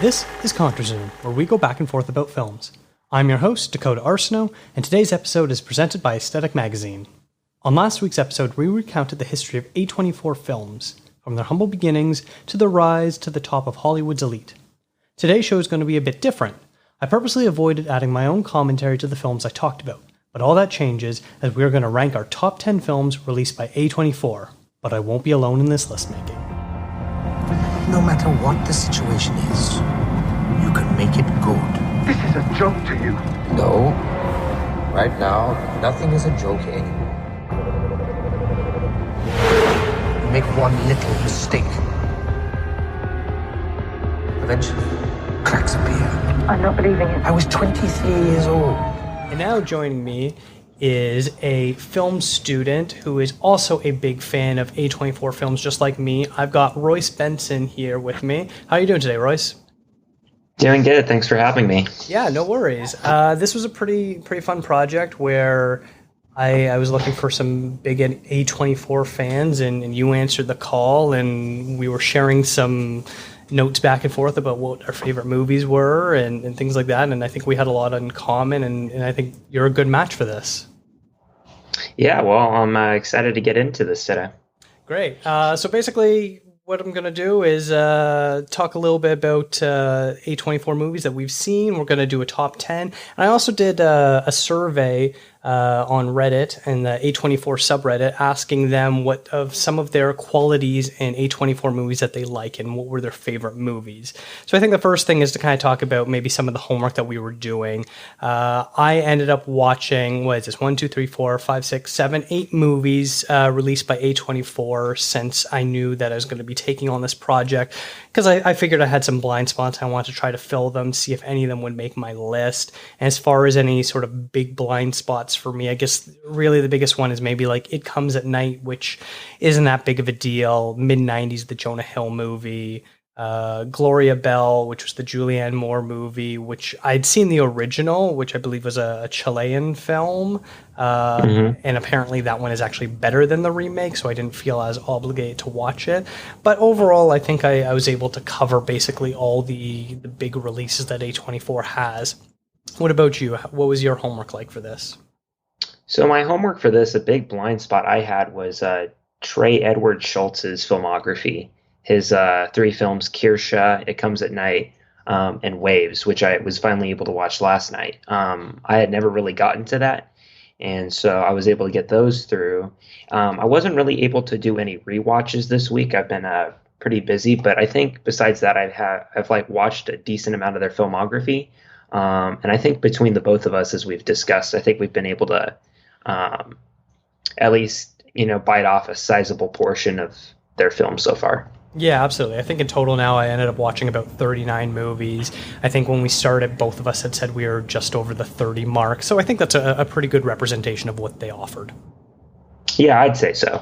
This is Contra Zoom, where we go back and forth about films. I'm your host, Dakota Arsenault, and today's episode is presented by Aesthetic Magazine. On last week's episode, we recounted the history of A24 Films, from their humble beginnings to their rise to the top of Hollywood's elite. Today's show is going to be a bit different. I purposely avoided adding my own commentary to the films I talked about, but all that changes as we are going to rank our top 10 films released by A24, but I won't be alone in this list making. No matter what the situation is, you can make it good. This is a joke to you. No. Right now, nothing is a joke anymore. You make one little mistake. Eventually, cracks appear. I'm not believing it. I was 23 years old. And now joining me is a film student who is also a big fan of A24 films, just like me. I've got Royce Benson here with me. How are you doing today, Royce? Doing good. Thanks for having me. Yeah, no worries. This was a pretty fun project where I was looking for some big A24 fans, and you answered the call, and we were sharing some notes back and forth about what our favorite movies were and things like that. And I think we had a lot in common, and I think you're a good match for this. Yeah, well, I'm excited to get into this today. Great. So basically, what I'm going to do is talk a little bit about A24 movies that we've seen. We're going to do a top 10. And I also did a survey on Reddit and the A24 subreddit, asking them what of some of their qualities in A24 movies that they like and what were their favorite movies. So I think the first thing is to kind of talk about maybe some of the homework that we were doing. I ended up watching, 8 movies released by A24 since I knew that I was going to be taking on this project, because I figured I had some blind spots. I wanted to try to fill them, see if any of them would make my list. And as far as any sort of big blind spots for me, I guess really the biggest one is maybe like It Comes at Night, which isn't that big of a deal. Mid-90s, the Jonah Hill movie. Gloria Bell, which was the Julianne Moore movie, which I'd seen the original, which I believe was a Chilean film. And apparently that one is actually better than the remake, so I didn't feel as obligated to watch it. But overall, I think I was able to cover basically all the big releases that A24 has. What about you? What was your homework like for this? So my homework for this, a big blind spot I had was Trey Edward Schultz's filmography. His 3 films, Kirsha, It Comes at Night, and Waves, which I was finally able to watch last night. I had never really gotten to that, and so I was able to get those through. I wasn't really able to do any rewatches this week. I've been pretty busy, but I think besides that, I've watched a decent amount of their filmography, and I think between the both of us, as we've discussed, I think we've been able to at least bite off a sizable portion of their films so far. Yeah, absolutely. I think in total now I ended up watching about 39 movies. I think when we started, both of us had said we were just over the 30 mark. So I think that's a pretty good representation of what they offered. Yeah, I'd say so.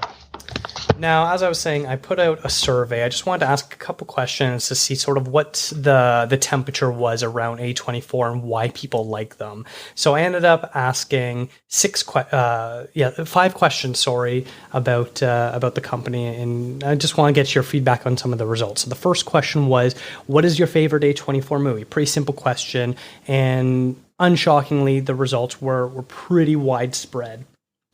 Now, as I was saying, I put out a survey. I just wanted to ask a couple questions to see sort of what the temperature was around A24 and why people like them. So I ended up asking 5 questions, about the company, and I just want to get your feedback on some of the results. So the first question was, what is your favorite A24 movie? Pretty simple question, and unshockingly, the results were pretty widespread.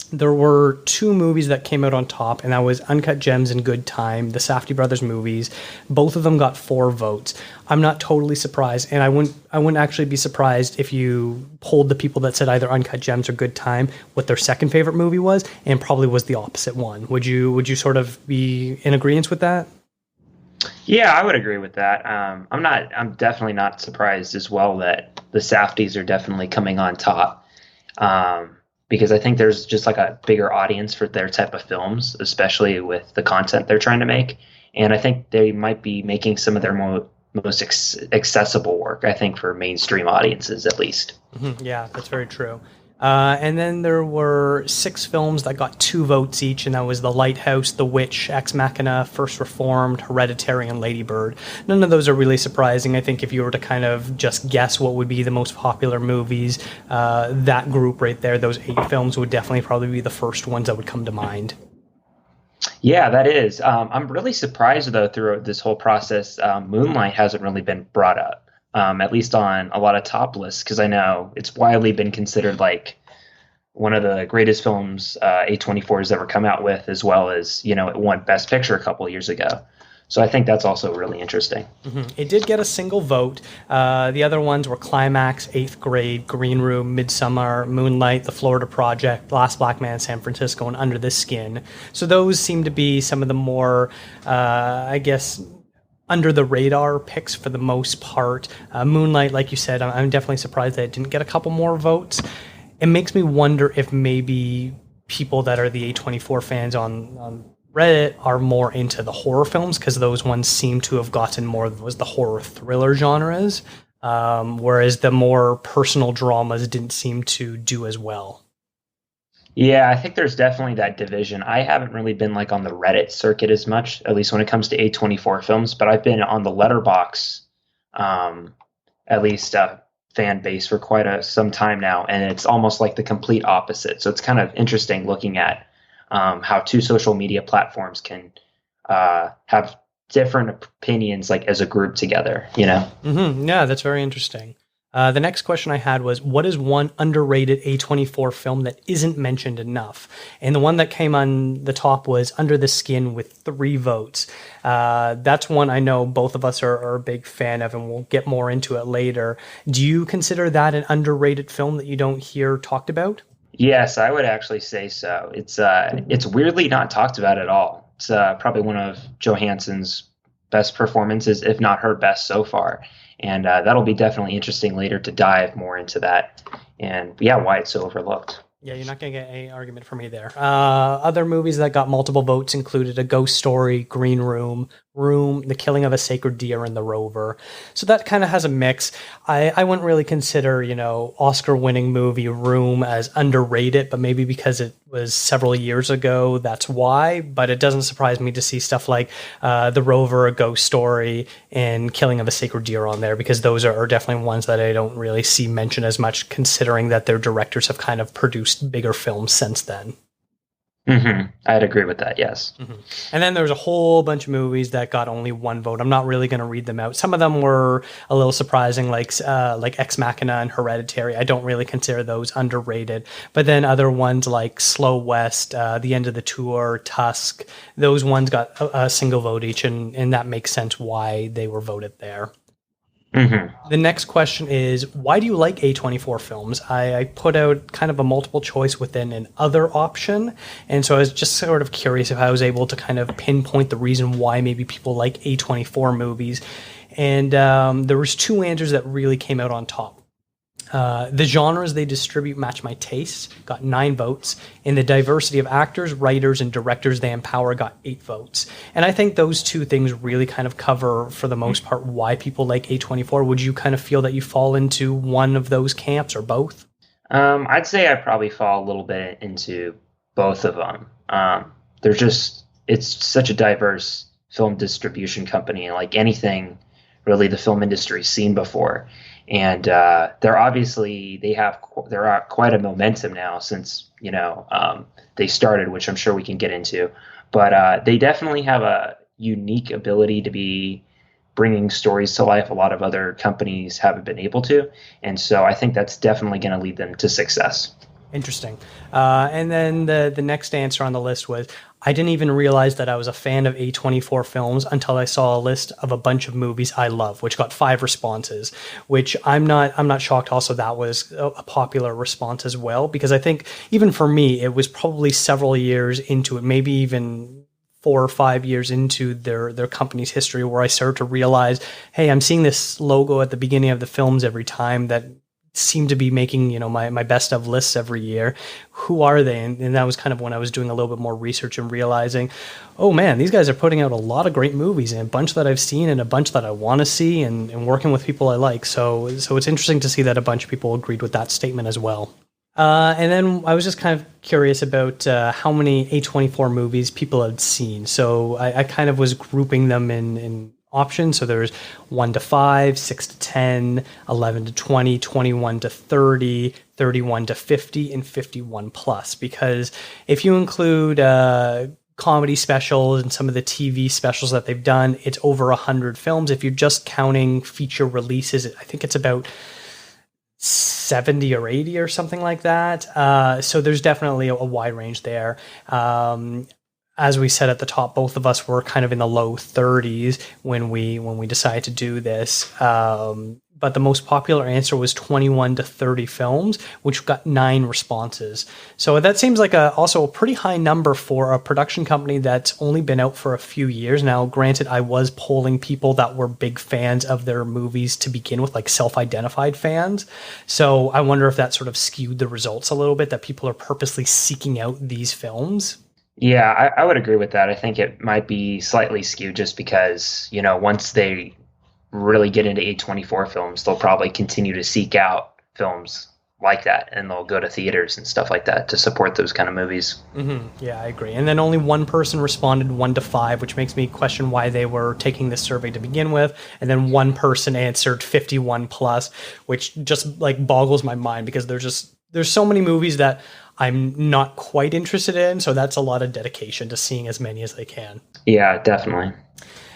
There were 2 movies that came out on top, and that was Uncut Gems and Good Time, the Safdie brothers movies. Both of them got 4 votes. I'm not totally surprised, and I wouldn't actually be surprised if you polled the people that said either Uncut Gems or Good Time what their second favorite movie was, and probably was the opposite one. Would you sort of be in agreement with that? Yeah, I would agree with that. I'm definitely not surprised as well that the Safdies are definitely coming on top. Because I think there's just like a bigger audience for their type of films, especially with the content they're trying to make. And I think they might be making some of their most accessible work, I think, for mainstream audiences, at least. Mm-hmm. Yeah, that's very true. And then there were 6 films that got 2 votes each, and that was The Lighthouse, The Witch, Ex Machina, First Reformed, Hereditary, and Lady Bird. None of those are really surprising. I think if you were to kind of just guess what would be the most popular movies, that group right there, those 8 films would definitely probably be the first ones that would come to mind. Yeah, that is. I'm really surprised though through this whole process, Moonlight hasn't really been brought up, at least on a lot of top lists, because I know it's widely been considered like one of the greatest films A24 has ever come out with, as well as, it won Best Picture a couple of years ago. So I think that's also really interesting. It did get a single vote. The other ones were Climax, Eighth Grade, Green Room, Midsommar, Moonlight, The Florida Project, Last Black Man in San Francisco, and Under the Skin. So those seem to be some of the more, I guess, under the radar picks for the most part. Moonlight, like you said, I'm definitely surprised that it didn't get a couple more votes. It makes me wonder if maybe people that are the A24 fans on Reddit are more into the horror films, because those ones seem to have gotten more was the horror thriller genres, whereas the more personal dramas didn't seem to do as well. Yeah, I think there's definitely that division. I haven't really been like on the Reddit circuit as much, at least when it comes to A24 films, but I've been on the Letterbox, at least fan base for quite some time now, and it's almost like the complete opposite. So it's kind of interesting looking at how two social media platforms can have different opinions, like as a group together. Yeah, that's very interesting. The next question I had was, what is one underrated A24 film that isn't mentioned enough? And the one that came on the top was Under the Skin with 3 votes. That's one I know both of us are a big fan of, and we'll get more into it later. Do you consider that an underrated film that you don't hear talked about? Yes, I would actually say so. It's weirdly not talked about at all. It's probably one of Johansson's best performances, if not her best so far. And that'll be definitely interesting later to dive more into that and, yeah, why it's so overlooked. Yeah, you're not going to get any argument from me there. Other movies that got multiple votes included A Ghost Story, Green Room, The Killing of a Sacred Deer, and The Rover. So that kind of has a mix. I wouldn't really consider, Oscar-winning movie Room as underrated, but maybe because it was several years ago, that's why. But it doesn't surprise me to see stuff like The Rover, A Ghost Story, and Killing of a Sacred Deer on there, because those are definitely ones that I don't really see mentioned as much, considering that their directors have kind of produced bigger films since then. I'd agree with that, yes. And then there's a whole bunch of movies that got only 1 vote. I'm not really going to read them out. Some of them were a little surprising, like Ex Machina and Hereditary. I don't really consider those underrated. But then other ones like Slow West, The End of the Tour, Tusk, those ones got a single vote each, and that makes sense why they were voted there. The next question is, why do you like A24 films? I put out kind of a multiple choice within an other option, and so I was just sort of curious if I was able to kind of pinpoint the reason why maybe people like A24 movies. And there was 2 answers that really came out on top. The genres they distribute match my tastes, got 9 votes, and the diversity of actors, writers, and directors they empower got 8 votes. And I think those 2 things really kind of cover, for the most part, why people like A24. Would you kind of feel that you fall into one of those camps or both? I'd say I probably fall a little bit into both of them. It's such a diverse film distribution company, like anything really the film industry's seen before. And they're quite a momentum now since they started, which I'm sure we can get into. But they definitely have a unique ability to be bringing stories to life a lot of other companies haven't been able to, and so I think that's definitely going to lead them to success. Interesting. And then the next answer on the list was, I didn't even realize that I was a fan of A24 films until I saw a list of a bunch of movies I love, which got 5 responses, which I'm not shocked also that was a popular response as well, because I think even for me, it was probably several years into it, maybe even 4 or 5 years into their company's history, where I started to realize, hey, I'm seeing this logo at the beginning of the films every time that seem to be making, my best of lists every year. Who are they? And that was kind of when I was doing a little bit more research and realizing, oh man, these guys are putting out a lot of great movies, and a bunch that I've seen and a bunch that I want to see, and working with people I like. So it's interesting to see that a bunch of people agreed with that statement as well. And then I was just kind of curious about how many A24 movies people had seen. So I kind of was grouping them in options. So there's 1 to 5, 6 to 10, 11 to 20, 21 to 30, 31 to 50, and 51 plus. Because if you include comedy specials and some of the TV specials that they've done, it's over 100 films. If you're just counting feature releases, I think it's about 70 or 80 or something like that. So there's definitely a wide range there. As we said at the top, both of us were kind of in the low 30s when we decided to do this. But the most popular answer was 21 to 30 films, which got 9 responses. So that seems like also a pretty high number for a production company that's only been out for a few years now. Granted, I was polling people that were big fans of their movies to begin with, like self-identified fans. So I wonder if that sort of skewed the results a little bit, that people are purposely seeking out these films. Yeah, I would agree with that. I think it might be slightly skewed just because, once they really get into A24 films, they'll probably continue to seek out films like that, and they'll go to theaters and stuff like that to support those kind of movies. Mm-hmm. Yeah, I agree. And then only one person responded 1 to 5, which makes me question why they were taking this survey to begin with. And then one person answered 51 plus, which just like boggles my mind, because there's so many movies that I'm not quite interested in. So that's a lot of dedication to seeing as many as they can. Yeah, definitely.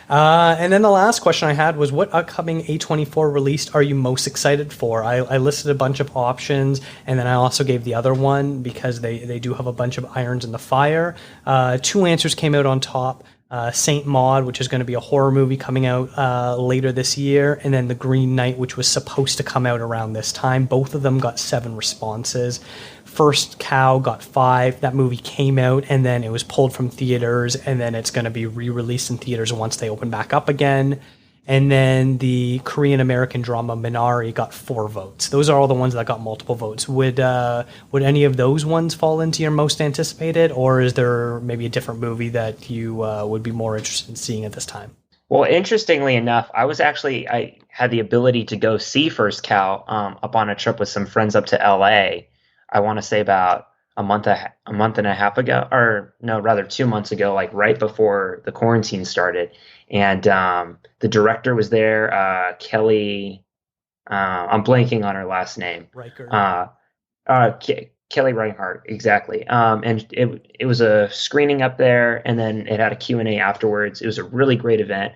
And then the last question I had was, what upcoming A24 release are you most excited for? I listed a bunch of options, and then I also gave the other one because they do have a bunch of irons in the fire. 2 answers came out on top. Saint Maud, which is going to be a horror movie coming out later this year, and then The Green Knight, which was supposed to come out around this time. Both of them got 7 responses. First Cow got 5. That movie came out and then it was pulled from theaters, and then it's going to be re-released in theaters once they open back up again. And then the Korean American drama Minari got 4 votes. Those are all the ones that got multiple votes. Would any of those ones fall into your most anticipated, or is there maybe a different movie that you would be more interested in seeing at this time? Well, interestingly enough, I had the ability to go see First Cow up on a trip with some friends up to LA. I want to say about a month and a half ago, or no, rather 2 months ago, like right before the quarantine started. And the director was there, Kelly. I'm blanking on her last name. Kelly Reinhardt, exactly. And it was a screening up there, and then it had a Q&A afterwards. It was a really great event.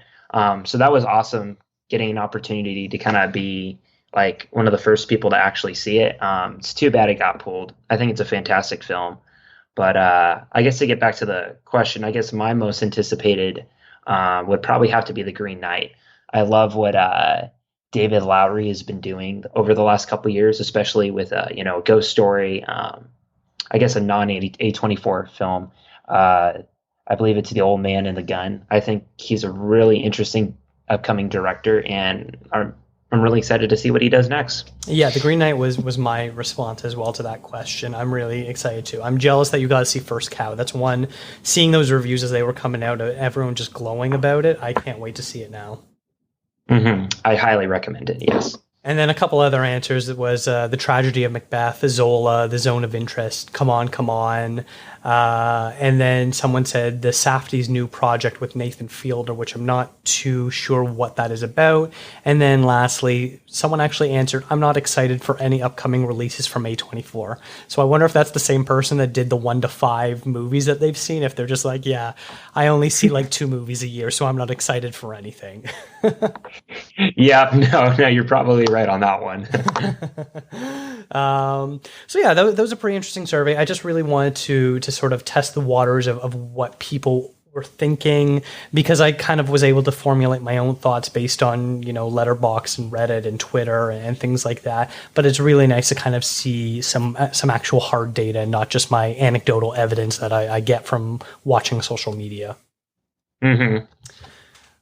So that was awesome, getting an opportunity to kind of be like one of the first people to actually see it. It's too bad it got pulled. I think it's a fantastic film. But I guess to get back to the question, I guess my most anticipated would probably have to be The Green Knight. I love what David Lowery has been doing over the last couple of years, especially with a Ghost Story. I guess a non-A24 film. I believe it's The Old Man and the Gun. I think he's a really interesting upcoming director, and I'm really excited to see what he does next. Yeah, The Green Knight was my response as well to that question. I'm really excited too. I'm jealous that you got to see First Cow. That's one. Seeing those reviews as they were coming out, everyone just glowing about it. I can't wait to see it now. Mm-hmm. I highly recommend it, yes. And then a couple other answers. It was The Tragedy of Macbeth, Zola, The Zone of Interest, Come On, Come On. And then someone said the Safdie's new project with Nathan Fielder, which I'm not too sure what that is about. And then lastly, someone actually answered, I'm not excited for any upcoming releases from A24. So I wonder if that's the same person that did the 1 to 5 movies that they've seen. If they're just like, yeah, I only see like 2 movies a year, so I'm not excited for anything. Yeah, no, you're probably right on that one. So yeah, that was a pretty interesting survey. I just really wanted to sort of test the waters of what people were thinking, because I kind of was able to formulate my own thoughts based on, Letterboxd and Reddit and Twitter and things like that. But it's really nice to kind of see some actual hard data and not just my anecdotal evidence that I get from watching social media. Mm-hmm.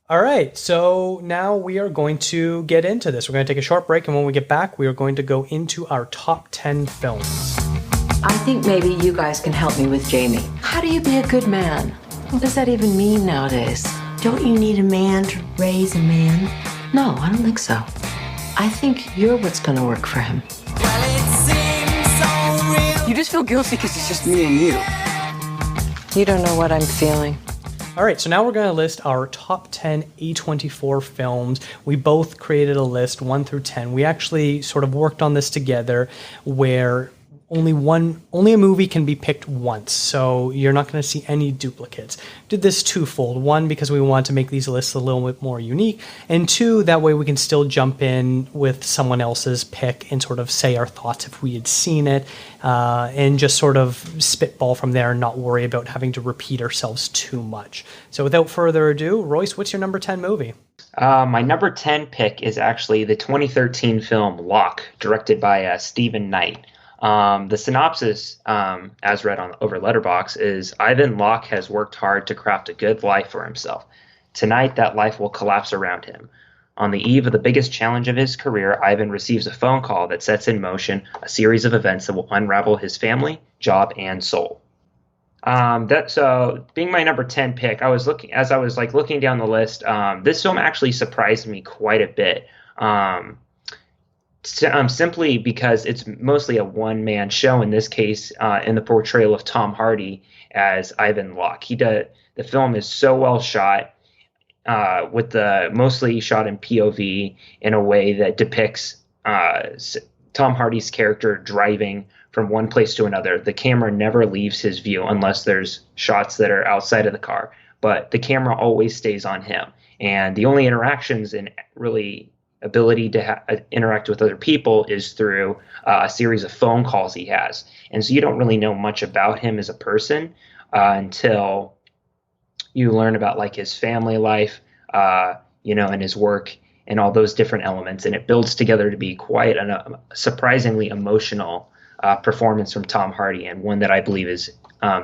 All right, so now we are going to get into this. We're going to take a short break, and when we get back, we are going to go into our top 10 films. I think maybe you guys can help me with Jamie. How do you be a good man? What does that even mean nowadays? Don't you need a man to raise a man? No, I don't think so. I think you're what's going to work for him. You just feel guilty because it's just me and you. You don't know what I'm feeling. All right, so now we're going to list our top 10 A24 films. We both created a list, 1 through 10. We actually sort of worked on this together, where only a movie can be picked once, so you're not going to see any duplicates. Did this twofold. One, because we want to make these lists a little bit more unique, and two, that way we can still jump in with someone else's pick and sort of say our thoughts if we had seen it, and just sort of spitball from there and not worry about having to repeat ourselves too much. So without further ado, Royce, what's your number 10 movie? My number 10 pick is actually the 2013 film Locke, directed by Stephen Knight. The synopsis, as read over Letterboxd, is Ivan Locke has worked hard to craft a good life for himself. Tonight, that life will collapse around him. On the eve of the biggest challenge of his career, Ivan receives a phone call that sets in motion a series of events that will unravel his family, job, and soul. So being my number 10 pick, I was looking down the list. This film actually surprised me quite a bit. Simply because it's mostly a one-man show in this case, in the portrayal of Tom Hardy as Ivan Locke. The film is so well shot, mostly shot in POV in a way that depicts Tom Hardy's character driving from one place to another. The camera never leaves his view unless there's shots that are outside of the car, but the camera always stays on him. And the only interactions and really ability to interact with other people is through a series of phone calls he has. And so you don't really know much about him as a person until you learn about like his family life, and his work and all those different elements. And it builds together to be quite a surprisingly emotional performance from Tom Hardy, and one that I believe is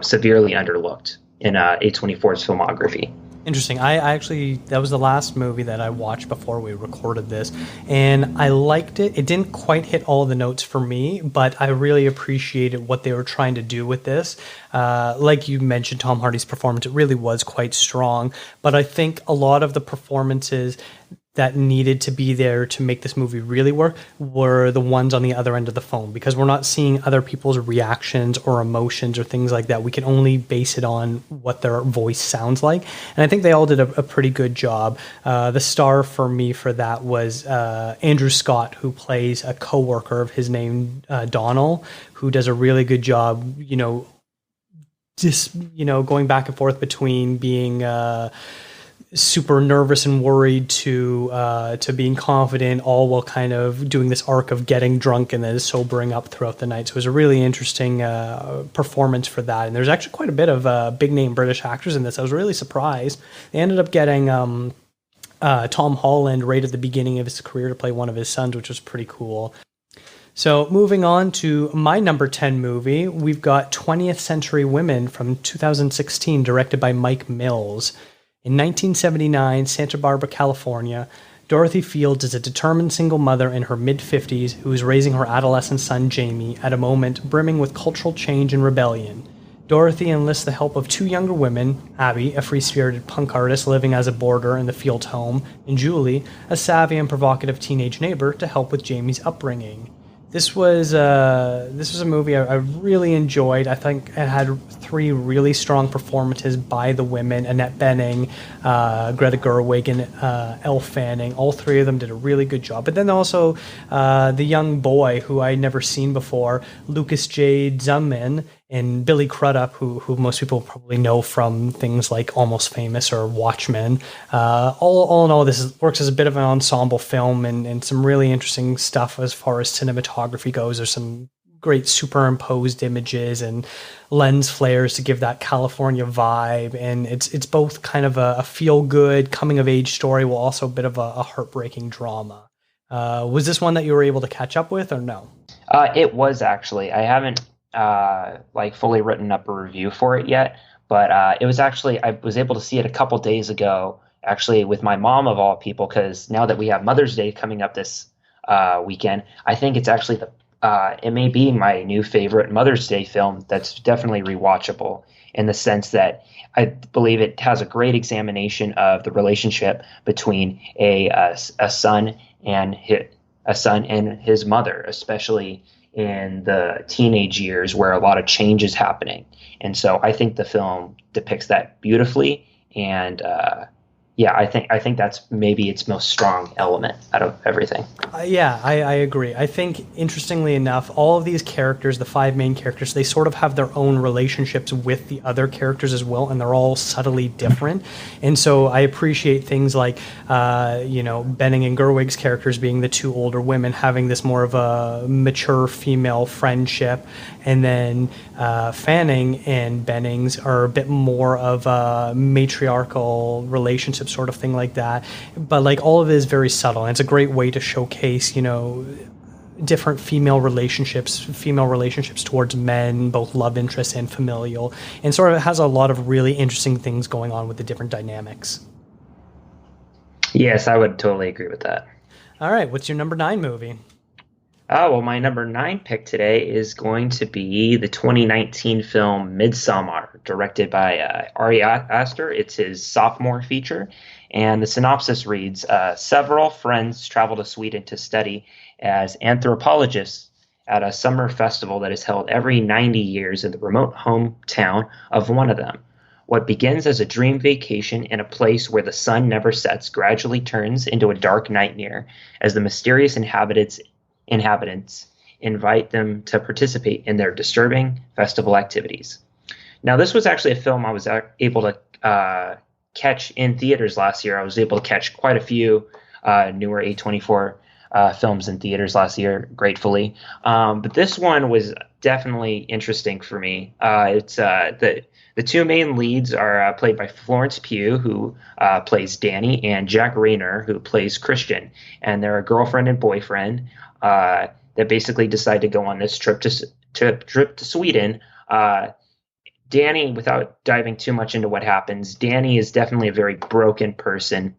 severely underlooked in A24's filmography. Interesting. That was the last movie that I watched before we recorded this, and I liked it. It didn't quite hit all the notes for me, but I really appreciated what they were trying to do with this. Like you mentioned, Tom Hardy's performance, it really was quite strong, but I think a lot of the performances that needed to be there to make this movie really work were the ones on the other end of the phone, because we're not seeing other people's reactions or emotions or things like that. We can only base it on what their voice sounds like. And I think they all did a pretty good job. The star for me for that was Andrew Scott, who plays a coworker of his named Donald, who does a really good job, going back and forth between being super nervous and worried to being confident, all while kind of doing this arc of getting drunk and then sobering up throughout the night. So it was a really interesting performance for that. And there's actually quite a bit of big name British actors in this. I was really surprised. They ended up getting Tom Holland right at the beginning of his career to play one of his sons, which was pretty cool. So moving on to my number 10 movie, we've got 20th Century Women from 2016, directed by Mike Mills. In 1979, Santa Barbara, California, Dorothy Fields is a determined single mother in her mid-50s who is raising her adolescent son Jamie at a moment brimming with cultural change and rebellion. Dorothy enlists the help of two younger women, Abby, a free-spirited punk artist living as a boarder in the Fields home, and Julie, a savvy and provocative teenage neighbor, to help with Jamie's upbringing. This was a movie I really enjoyed. I think it had three really strong performances by the women: Annette Bening, Greta Gerwig, and Elle Fanning. All three of them did a really good job. But then also the young boy who I'd never seen before, Lucas J. Zumman, and Billy Crudup, who most people probably know from things like Almost Famous or Watchmen. All in all, works as a bit of an ensemble film and some really interesting stuff as far as cinematography goes. There's some great superimposed images and lens flares to give that California vibe. And it's both kind of a feel-good, coming-of-age story while also a bit of a heartbreaking drama. Was this one that you were able to catch up with or no? It was actually. I haven't fully written up a review for it yet, but it was actually, I was able to see it a couple days ago, actually with my mom of all people, because now that we have Mother's Day coming up this weekend, I think it's actually it may be my new favorite Mother's Day film that's definitely rewatchable, in the sense that I believe it has a great examination of the relationship between a son and his mother, especially in the teenage years where a lot of change is happening. And so I think the film depicts that beautifully. And yeah, I think that's maybe its most strong element out of everything. Yeah, I agree. I think, interestingly enough, all of these characters, the five main characters, they sort of have their own relationships with the other characters as well, and they're all subtly different. And so I appreciate things like, Benning and Gerwig's characters being the two older women, having this more of a mature female friendship, and then Fanning and Bennings are a bit more of a matriarchal relationship sort of thing like that. But like all of it is very subtle, and it's a great way to showcase, different female relationships towards men, both love interest and familial, and sort of has a lot of really interesting things going on with the different dynamics. Yes, I would totally agree with that. All right, what's your number 9 movie? Oh, well, my number 9 pick today is going to be the 2019 film Midsommar, directed by Ari Aster. It's his sophomore feature, and the synopsis reads, several friends travel to Sweden to study as anthropologists at a summer festival that is held every 90 years in the remote hometown of one of them. What begins as a dream vacation in a place where the sun never sets gradually turns into a dark nightmare as the mysterious inhabitants invite them to participate in their disturbing festival activities. Now, this was actually a film I was able to catch in theaters last year. I was able to catch quite a few newer A24 films in theaters last year, gratefully. But this one was definitely interesting for me. It's the two main leads are played by Florence Pugh, who plays Danny, and Jack Rayner, who plays Christian. And they're a girlfriend and boyfriend that basically decide to go on this trip to Sweden. Danny, without diving too much into what happens, Danny is definitely a very broken person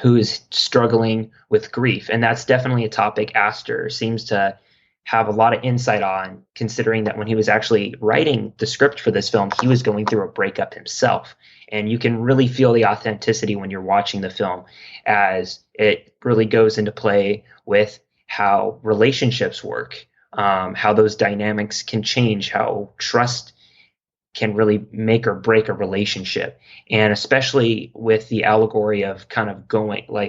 who is struggling with grief. And that's definitely a topic Aster seems to have a lot of insight on, considering that when he was actually writing the script for this film, he was going through a breakup himself. And you can really feel the authenticity when you're watching the film, as it really goes into play with how relationships work, how those dynamics can change, how trust can really make or break a relationship. And especially with the allegory of kind of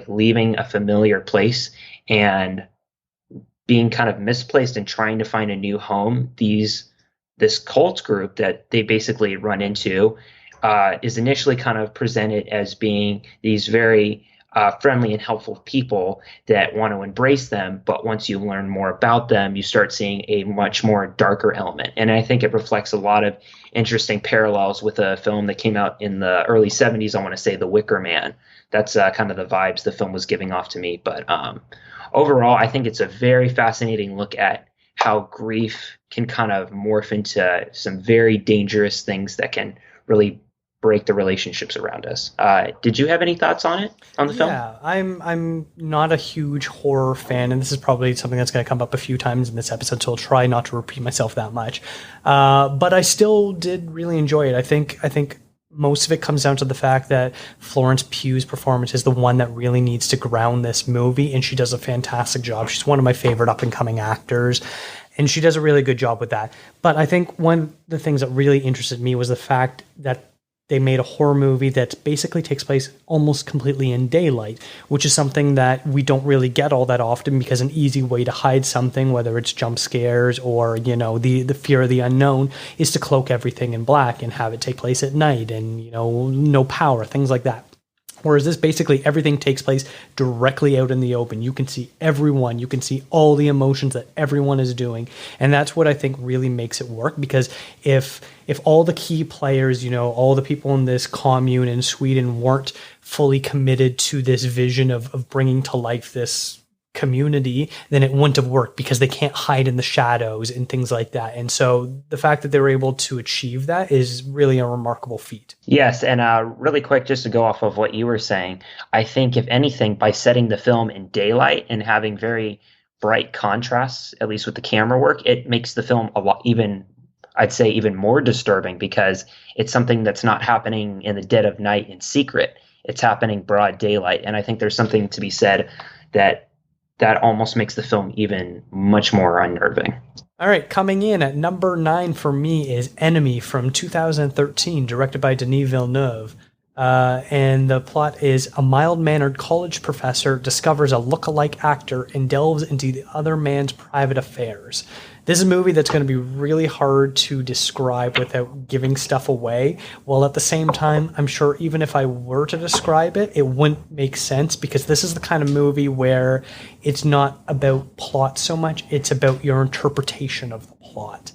leaving a familiar place and being kind of misplaced and trying to find a new home. This cult group that they basically run into is initially kind of presented as being these very friendly and helpful people that want to embrace them. But once you learn more about them, you start seeing a much more darker element. And I think it reflects a lot of interesting parallels with a film that came out in the early 70s. I want to say The Wicker Man. That's kind of the vibes the film was giving off to me. But overall, I think it's a very fascinating look at how grief can kind of morph into some very dangerous things that can really break the relationships around us. Did you have any thoughts on the film? Yeah, I'm not a huge horror fan, and this is probably something that's going to come up a few times in this episode, so I'll try not to repeat myself that much. But I still did really enjoy it. I think most of it comes down to the fact that Florence Pugh's performance is the one that really needs to ground this movie, and she does a fantastic job. She's one of my favorite up-and-coming actors, and she does a really good job with that. But I think one of the things that really interested me was the fact that they made a horror movie that basically takes place almost completely in daylight, which is something that we don't really get all that often, because an easy way to hide something, whether it's jump scares or, the fear of the unknown, is to cloak everything in black and have it take place at night and, no power, things like that. Whereas this, basically everything takes place directly out in the open. You can see everyone. You can see all the emotions that everyone is doing. And that's what I think really makes it work, because if all the key players, all the people in this commune in Sweden weren't fully committed to this vision of bringing to life this community, then it wouldn't have worked, because they can't hide in the shadows and things like that. And so the fact that they were able to achieve that is really a remarkable feat. Yes, and really quick, just to go off of what you were saying, I think if anything, by setting the film in daylight and having very bright contrasts, at least with the camera work, it makes the film even more disturbing, because it's something that's not happening in the dead of night in secret. It's happening broad daylight. And I think there's something to be said that almost makes the film even much more unnerving. All right, coming in at number 9 for me is Enemy from 2013, directed by Denis Villeneuve. And the plot is a mild-mannered college professor discovers a look-alike actor and delves into the other man's private affairs. This is a movie that's going to be really hard to describe without giving stuff away, while at the same time, I'm sure even if I were to describe it, it wouldn't make sense, because this is the kind of movie where it's not about plot so much, it's about your interpretation of the plot.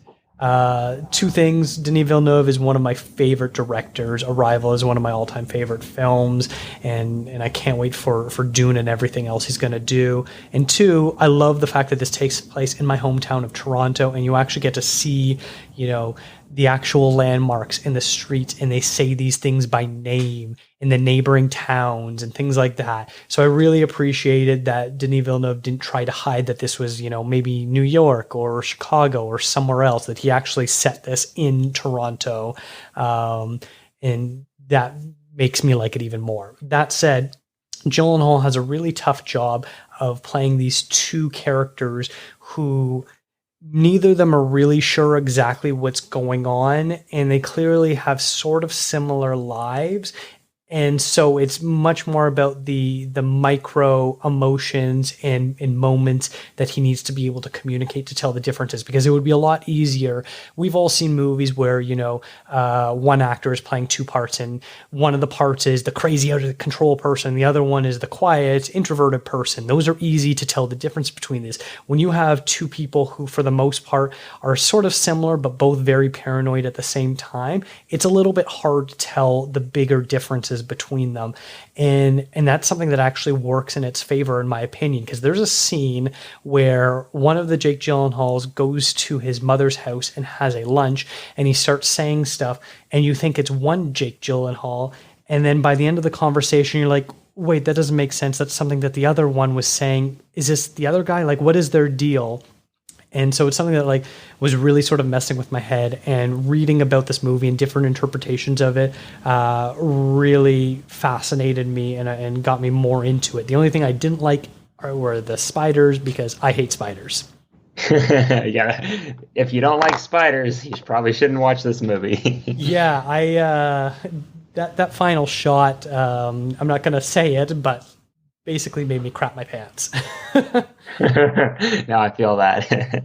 Two things. Denis Villeneuve is one of my favorite directors. Arrival is one of my all-time favorite films, and I can't wait for Dune and everything else he's going to do. And two, I love the fact that this takes place in my hometown of Toronto, and you actually get to see, the actual landmarks in the streets, and they say these things by name in the neighboring towns and things like that. So I really appreciated that Denis Villeneuve didn't try to hide that this was, maybe New York or Chicago or somewhere else, that he actually set this in Toronto. And that makes me like it even more. That said, Gyllenhaal has a really tough job of playing these two characters who neither of them are really sure exactly what's going on, and they clearly have sort of similar lives. And so it's much more about the micro emotions and moments that he needs to be able to communicate to tell the differences, because it would be a lot easier. We've all seen movies where, one actor is playing two parts, and one of the parts is the crazy out of control person. The other one is the quiet, introverted person. Those are easy to tell the difference between this. When you have two people who, for the most part, are sort of similar, but both very paranoid at the same time, it's a little bit hard to tell the bigger differences between them, and that's something that actually works in its favor, in my opinion, because there's a scene where one of the Jake Gyllenhaals goes to his mother's house and has a lunch, and he starts saying stuff, and you think it's one Jake Gyllenhaal, and then by the end of the conversation you're like, wait, that doesn't make sense, that's something that the other one was saying. Is this the other guy? Like, what is their deal? And so it's something that was really sort of messing with my head, and reading about this movie and different interpretations of it really fascinated me and got me more into it. The only thing I didn't like were the spiders, because I hate spiders. Yeah, if you don't like spiders, you probably shouldn't watch this movie. Yeah, that final shot, I'm not going to say it, but basically made me crap my pants. No, I feel that.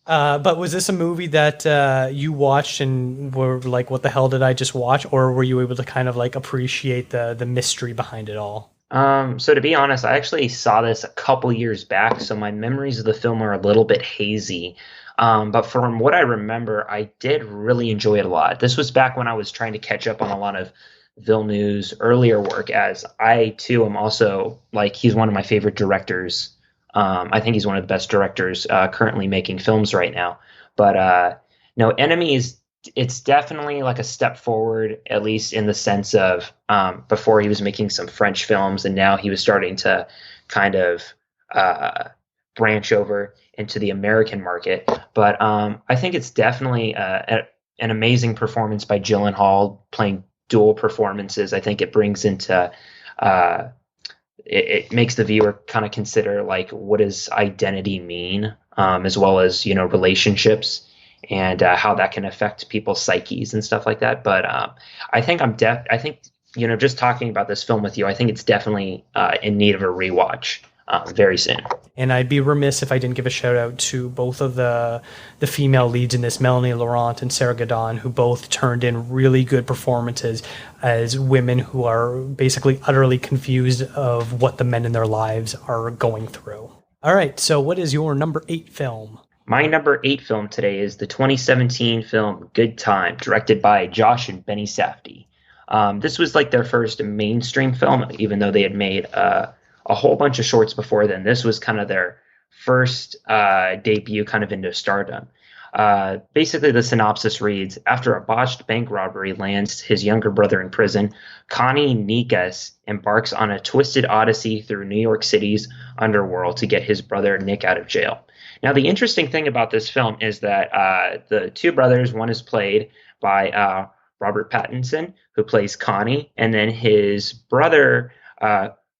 But was this a movie that you watched and were like, what the hell did I just watch? Or were you able to kind of appreciate the mystery behind it all? So to be honest, I actually saw this a couple years back, so my memories of the film are a little bit hazy. But from what I remember, I did really enjoy it a lot. This was back when I was trying to catch up on a lot of Villeneuve's earlier work, as I too am also he's one of my favorite directors. I think he's one of the best directors currently making films right now. But no, Enemy it's definitely a step forward, at least in the sense of before he was making some French films, and now he was starting to kind of branch over into the American market. But I think it's definitely an amazing performance by Gyllenhaal, playing dual performances. I think it brings into it makes the viewer kind of consider what does identity mean, as well as relationships, and how that can affect people's psyches and stuff like that. But I think I think just talking about this film with you, I think it's definitely in need of a rewatch very soon. And I'd be remiss if I didn't give a shout out to both of the female leads in this, Melanie Laurent and Sarah Gadon, who both turned in really good performances as women who are basically utterly confused of what the men in their lives are going through. All right, so what is your number 8 film? My number 8 film today is the 2017 film Good Time, directed by Josh and Benny Safdie. This was their first mainstream film, even though they had made a whole bunch of shorts before then. This was kind of their first debut kind of into stardom. Basically, the synopsis reads, after a botched bank robbery lands his younger brother in prison, Connie Nikas embarks on a twisted odyssey through New York City's underworld to get his brother Nick out of jail. Now, the interesting thing about this film is that the two brothers, one is played by Robert Pattinson, who plays Connie, and then his brother,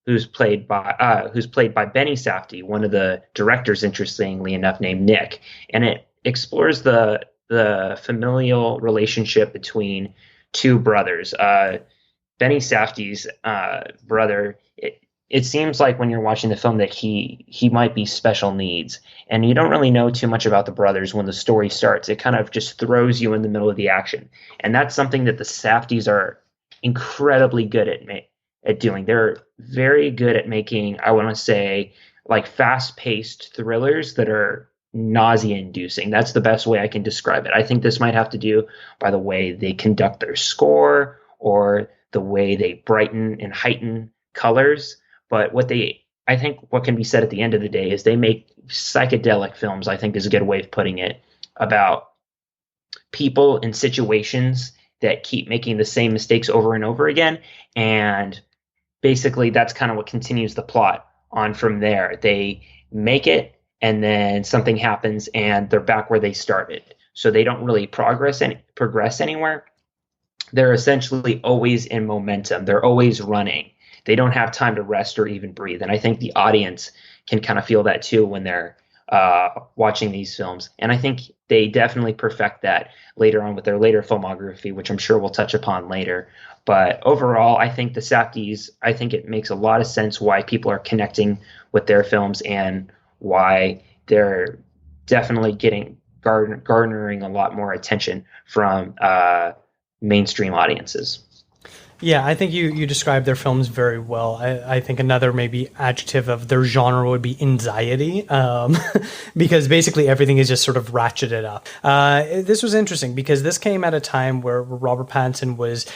who's played by Benny Safdie, one of the directors, interestingly enough, named Nick. And it explores the familial relationship between two brothers. Benny Safdie's brother, it seems like when you're watching the film that he might be special needs, and you don't really know too much about the brothers when the story starts. It kind of just throws you in the middle of the action, and that's something that the Safdies are incredibly good at doing. They're very good at making, I want to say, like fast-paced thrillers that are nausea-inducing. That's the best way I can describe it. I think this might have to do by the way they conduct their score or the way they brighten and heighten colors. But I think what can be said at the end of the day is they make psychedelic films, I think is a good way of putting it, about people in situations that keep making the same mistakes over and over again. And basically that's kind of what continues the plot on from there. They make it, and then something happens and they're back where they started. So they don't really progress anywhere. They're essentially always in momentum. They're always running. They don't have time to rest or even breathe. And I think the audience can kind of feel that too when they're watching these films. And I think they definitely perfect that later on with their later filmography, which I'm sure we'll touch upon later. But overall, I think the Safdies, I think it makes a lot of sense why people are connecting with their films and why they're definitely garnering a lot more attention from mainstream audiences. Yeah, I think you described their films very well. I think another maybe adjective of their genre would be anxiety, because basically everything is just sort of ratcheted up. This was interesting because this came at a time where Robert Pattinson was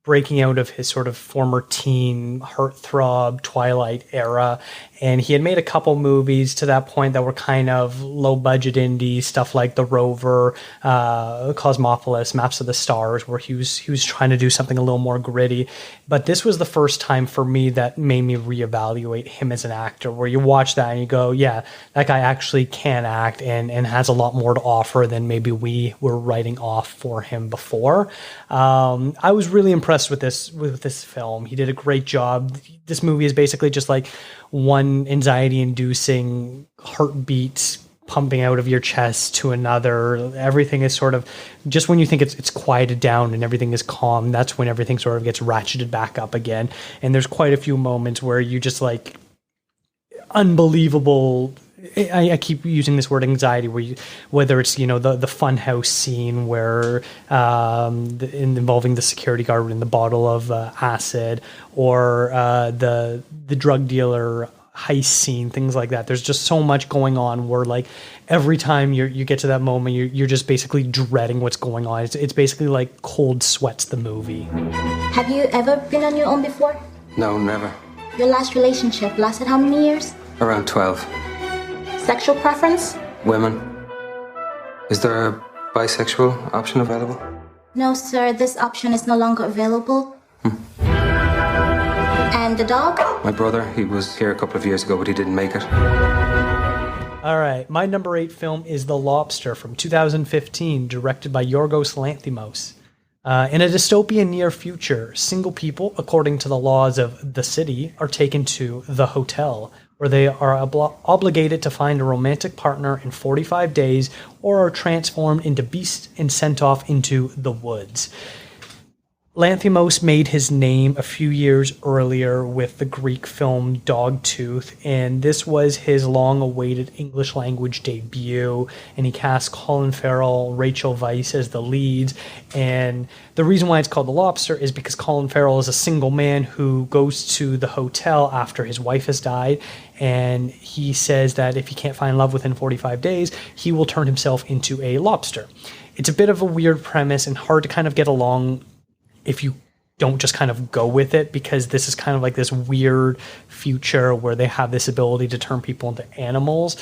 breaking out of his sort of former teen heartthrob Twilight era. And he had made a couple movies to that point that were kind of low budget indie stuff like The Rover, Cosmopolis, Maps of the Stars, where he was trying to do something a little more gritty. But this was the first time for me that made me reevaluate him as an actor, where you watch that and you go, yeah, that guy actually can act and has a lot more to offer than maybe we were writing off for him before. I was really impressed with this film. He did a great job. This movie is basically just like one anxiety-inducing heartbeat pumping out of your chest to another. Everything is sort of, just when you think it's quieted down and everything is calm, that's when everything sort of gets ratcheted back up again. And there's quite a few moments where you just like unbelievable. I keep using this word anxiety, whether it's, the funhouse scene where involving the security guard in the bottle of acid, or the drug dealer heist scene, things like that. There's just so much going on where like every time you get to that moment, you're just basically dreading what's going on. It's basically like cold sweats the movie. Have you ever been on your own before? No, never. Your last relationship lasted how many years? Around 12. Sexual preference? Women. Is there a bisexual option available? No, sir. This option is no longer available. And the dog? My brother, he was here a couple of years ago, but he didn't make it. All right, my number 8 film is The Lobster from 2015, directed by Yorgos Lanthimos. In a dystopian near future, single people, according to the laws of the city, are taken to the hotel, where they are obligated to find a romantic partner in 45 days or are transformed into beasts and sent off into the woods. Lanthimos made his name a few years earlier with the Greek film Dogtooth, and this was his long-awaited English language debut, and he cast Colin Farrell, Rachel Weisz as the leads. And the reason why it's called The Lobster is because Colin Farrell is a single man who goes to the hotel after his wife has died, and he says that if he can't find love within 45 days, he will turn himself into a lobster. It's a bit of a weird premise and hard to kind of get along if you don't just kind of go with it, because this is kind of like this weird future where they have this ability to turn people into animals.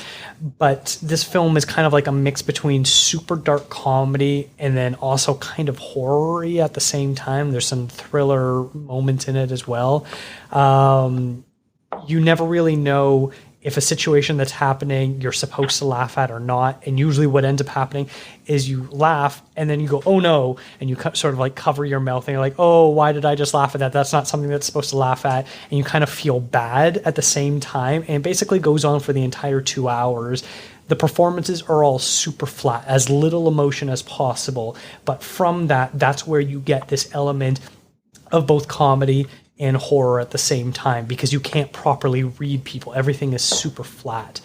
But this film is kind of like a mix between super dark comedy and then also kind of horror-y at the same time. There's some thriller moments in it as well. You never really know if a situation that's happening you're supposed to laugh at or not. And usually what ends up happening is you laugh and then you go, oh no, and you sort of like cover your mouth and you're like, oh, why did I just laugh at that? That's not something that's supposed to laugh at. And you kind of feel bad at the same time. And it basically goes on for the entire 2 hours. The performances are all super flat, as little emotion as possible. But from that, that's where you get this element of both comedy and horror at the same time, because you can't properly read people. Everything is super flat.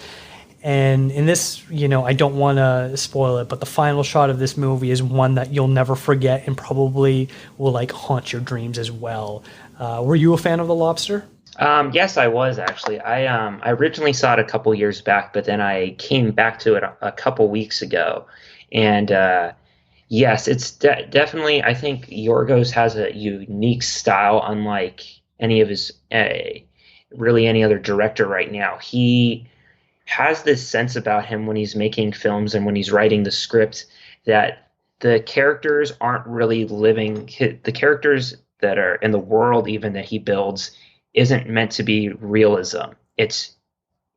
And in this, I don't want to spoil it, but the final shot of this movie is one that you'll never forget and probably will like haunt your dreams as well. Were you a fan of The Lobster? Yes, I was actually. I originally saw it a couple years back, but then I came back to it a couple weeks ago. And yes, it's definitely, I think Yorgos has a unique style, unlike any of his, really any other director right now. He has this sense about him when he's making films and when he's writing the script that the characters aren't really living. The characters that are in the world even that he builds isn't meant to be realism.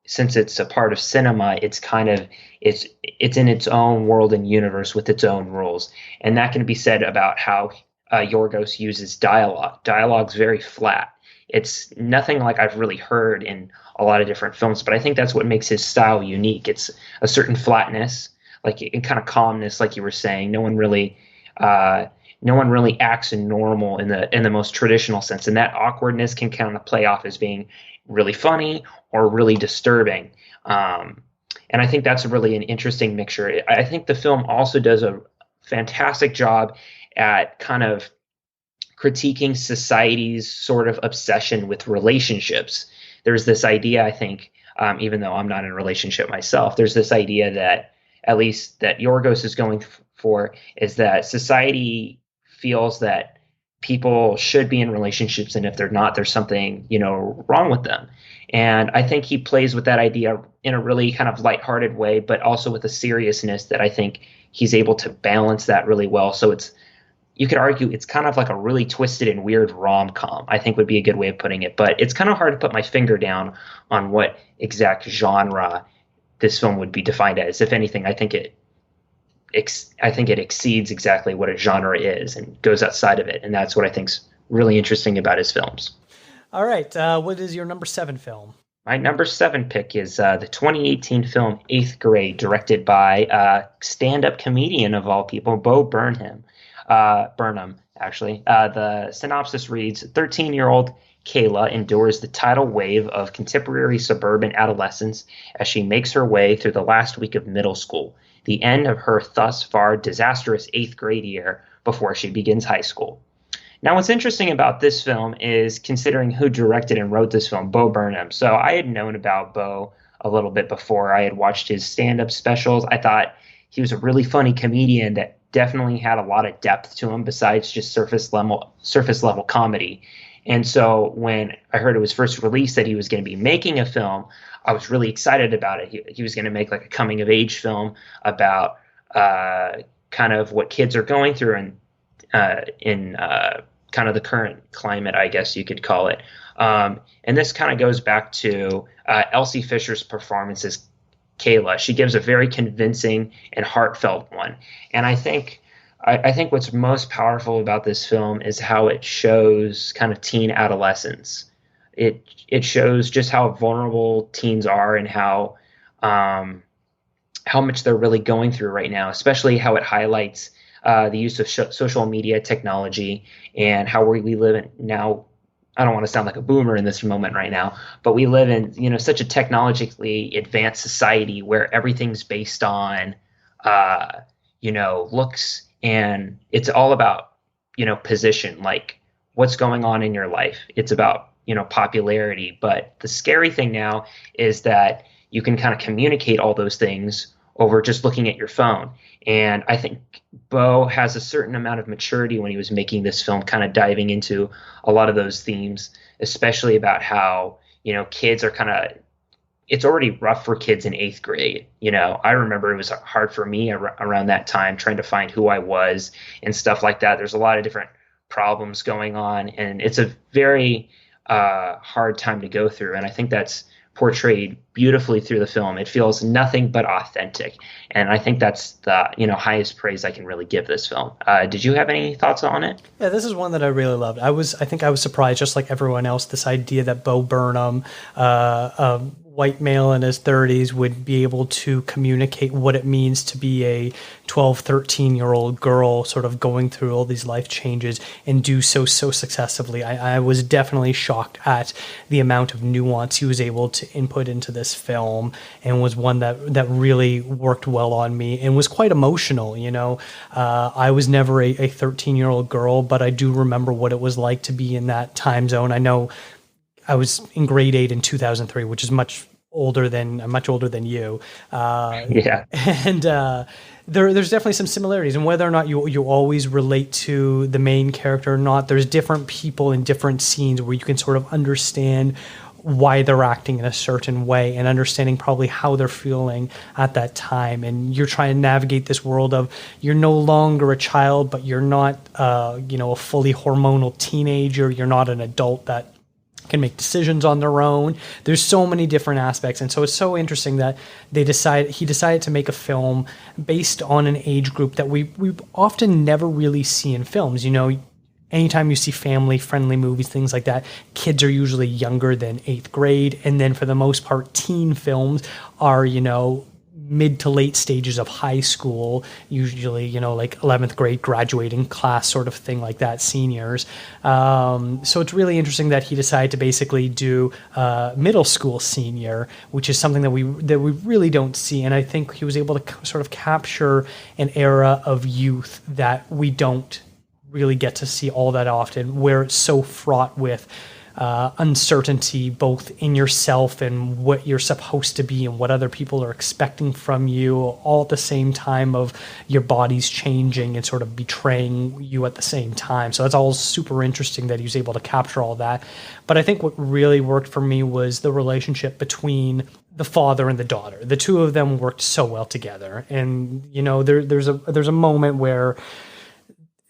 Since it's a part of cinema, it's in its own world and universe with its own rules. And that can be said about how Yorgos uses dialogue. Dialogue's very flat. It's nothing like I've really heard in a lot of different films, but I think that's what makes his style unique. It's a certain flatness, like and kind of calmness, like you were saying. No one really acts normal in the most traditional sense, and that awkwardness can kind of play off as being really funny or really disturbing. And I think that's really an interesting mixture. I think the film also does a fantastic job at kind of critiquing society's sort of obsession with relationships. There's this idea, I think, even though I'm not in a relationship myself, there's this idea that, at least that Yorgos is going for, is that society feels that people should be in relationships, and if they're not, there's something, wrong with them. And I think he plays with that idea in a really kind of lighthearted way, but also with a seriousness that I think he's able to balance that really well. So you could argue it's kind of like a really twisted and weird rom-com, I think would be a good way of putting it. But it's kind of hard to put my finger down on what exact genre this film would be defined as. If anything, I think it exceeds exactly what a genre is and goes outside of it. And that's what I think's really interesting about his films. All right. What is your number 7 film? My number 7 pick is the 2018 film 8th Grade, directed by stand-up comedian of all people, Bo Burnham. The synopsis reads, 13-year-old Kayla endures the tidal wave of contemporary suburban adolescence as she makes her way through the last week of middle school, the end of her thus far disastrous 8th grade year before she begins high school. Now, what's interesting about this film is considering who directed and wrote this film, Bo Burnham. So I had known about Bo a little bit before. I had watched his stand-up specials. I thought he was a really funny comedian that definitely had a lot of depth to him besides just surface level comedy. And so when I heard it was first released that he was going to be making a film, I was really excited about it. He was going to make like a coming of age film about kind of what kids are going through in kind of the current climate, I guess you could call it. And this kind of goes back to Elsie Fisher's performance as Kayla. She gives a very convincing and heartfelt one. And I think what's most powerful about this film is how it shows kind of teen adolescence. It shows just how vulnerable teens are and how much they're really going through right now, especially how it highlights the use of social media technology and how we live in now. I don't want to sound like a boomer in this moment right now, but we live in, such a technologically advanced society where everything's based on, looks, and it's all about, position, like what's going on in your life. It's about, popularity. But the scary thing now is that you can kind of communicate all those things over just looking at your phone. And I think Bo has a certain amount of maturity when he was making this film, kind of diving into a lot of those themes, especially about how, kids are kind of, it's already rough for kids in 8th grade. I remember it was hard for me around that time trying to find who I was and stuff like that. There's a lot of different problems going on, and it's a very hard time to go through. And I think that's portrayed beautifully through the film. It feels nothing but authentic. And I think that's the, highest praise I can really give this film. Did you have any thoughts on it? Yeah, this is one that I really loved. I think I was surprised, just like everyone else, this idea that Bo Burnham white male in his 30s would be able to communicate what it means to be a 12, 13-year-old girl sort of going through all these life changes and do so successfully. I was definitely shocked at the amount of nuance he was able to input into this film, and was one that really worked well on me and was quite emotional. I was never a 13-year-old girl, but I do remember what it was like to be in that time zone. I know I was in grade 8 in 2003, which is much older than you. Yeah. And there's definitely some similarities, and whether or not you always relate to the main character or not, there's different people in different scenes where you can sort of understand why they're acting in a certain way, and understanding probably how they're feeling at that time. And you're trying to navigate this world of, you're no longer a child, but you're not a fully hormonal teenager. You're not an adult that can make decisions on their own. There's so many different aspects, and so it's so interesting that he decided to make a film based on an age group that we often never really see in films. Anytime you see family-friendly movies, things like that, kids are usually younger than 8th grade, and then for the most part, teen films are mid to late stages of high school, usually, like 11th grade graduating class sort of thing like that, seniors. So it's really interesting that he decided to basically do middle school senior, which is something that we really don't see. And I think he was able to sort of capture an era of youth that we don't really get to see all that often, where it's so fraught with uncertainty, both in yourself and what you're supposed to be and what other people are expecting from you, all at the same time of your body's changing and sort of betraying you at the same time. So that's all super interesting that he was able to capture all that. But I think what really worked for me was the relationship between the father and the daughter. The two of them worked so well together. And, there's a moment where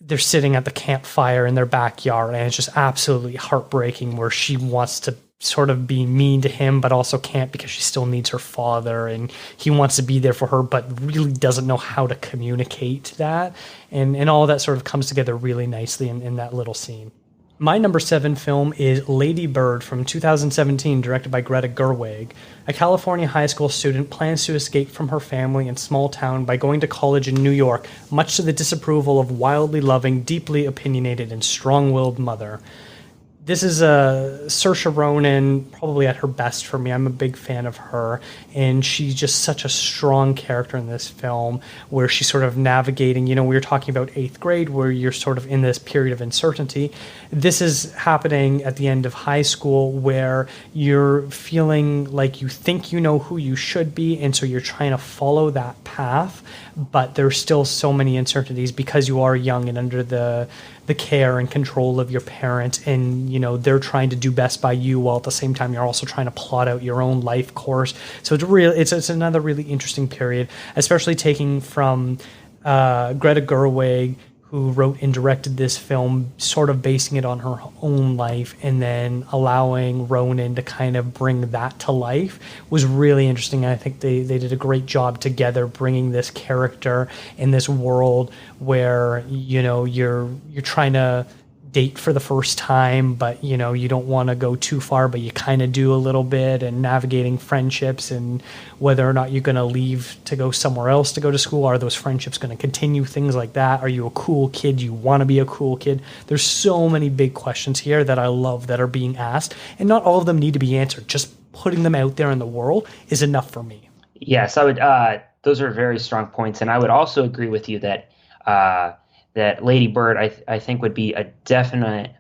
they're sitting at the campfire in their backyard, and it's just absolutely heartbreaking, where she wants to sort of be mean to him, but also can't because she still needs her father, and he wants to be there for her, but really doesn't know how to communicate that. And all that sort of comes together really nicely in that little scene. My number 7 film is Lady Bird from 2017, directed by Greta Gerwig. A California high school student plans to escape from her family and small town by going to college in New York, much to the disapproval of wildly loving, deeply opinionated, and strong-willed mother. This is Saoirse Ronan, probably at her best for me. I'm a big fan of her, and she's just such a strong character in this film, where she's sort of navigating, we were talking about 8th grade, where you're sort of in this period of uncertainty. This is happening at the end of high school, where you're feeling like you think you know who you should be, and so you're trying to follow that path, but there's still so many uncertainties because you are young and under the care and control of your parents, and they're trying to do best by you, while at the same time you're also trying to plot out your own life course. So it's another really interesting period, especially taking from Greta Gerwig, who wrote and directed this film, sort of basing it on her own life, and then allowing Ronan to kind of bring that to life was really interesting. I think they did a great job together, bringing this character in this world where you're trying to date for the first time, but you don't want to go too far, but you kind of do a little bit, and navigating friendships and whether or not you're going to leave to go somewhere else to go to school. Are those friendships going to continue? Things like that. Are you a cool kid? You want to be a cool kid? There's so many big questions here that I love that are being asked, and not all of them need to be answered. Just putting them out there in the world is enough for me. Yes, I would. Those are very strong points, and I would also agree with you that that Lady Bird, I think, would be a definite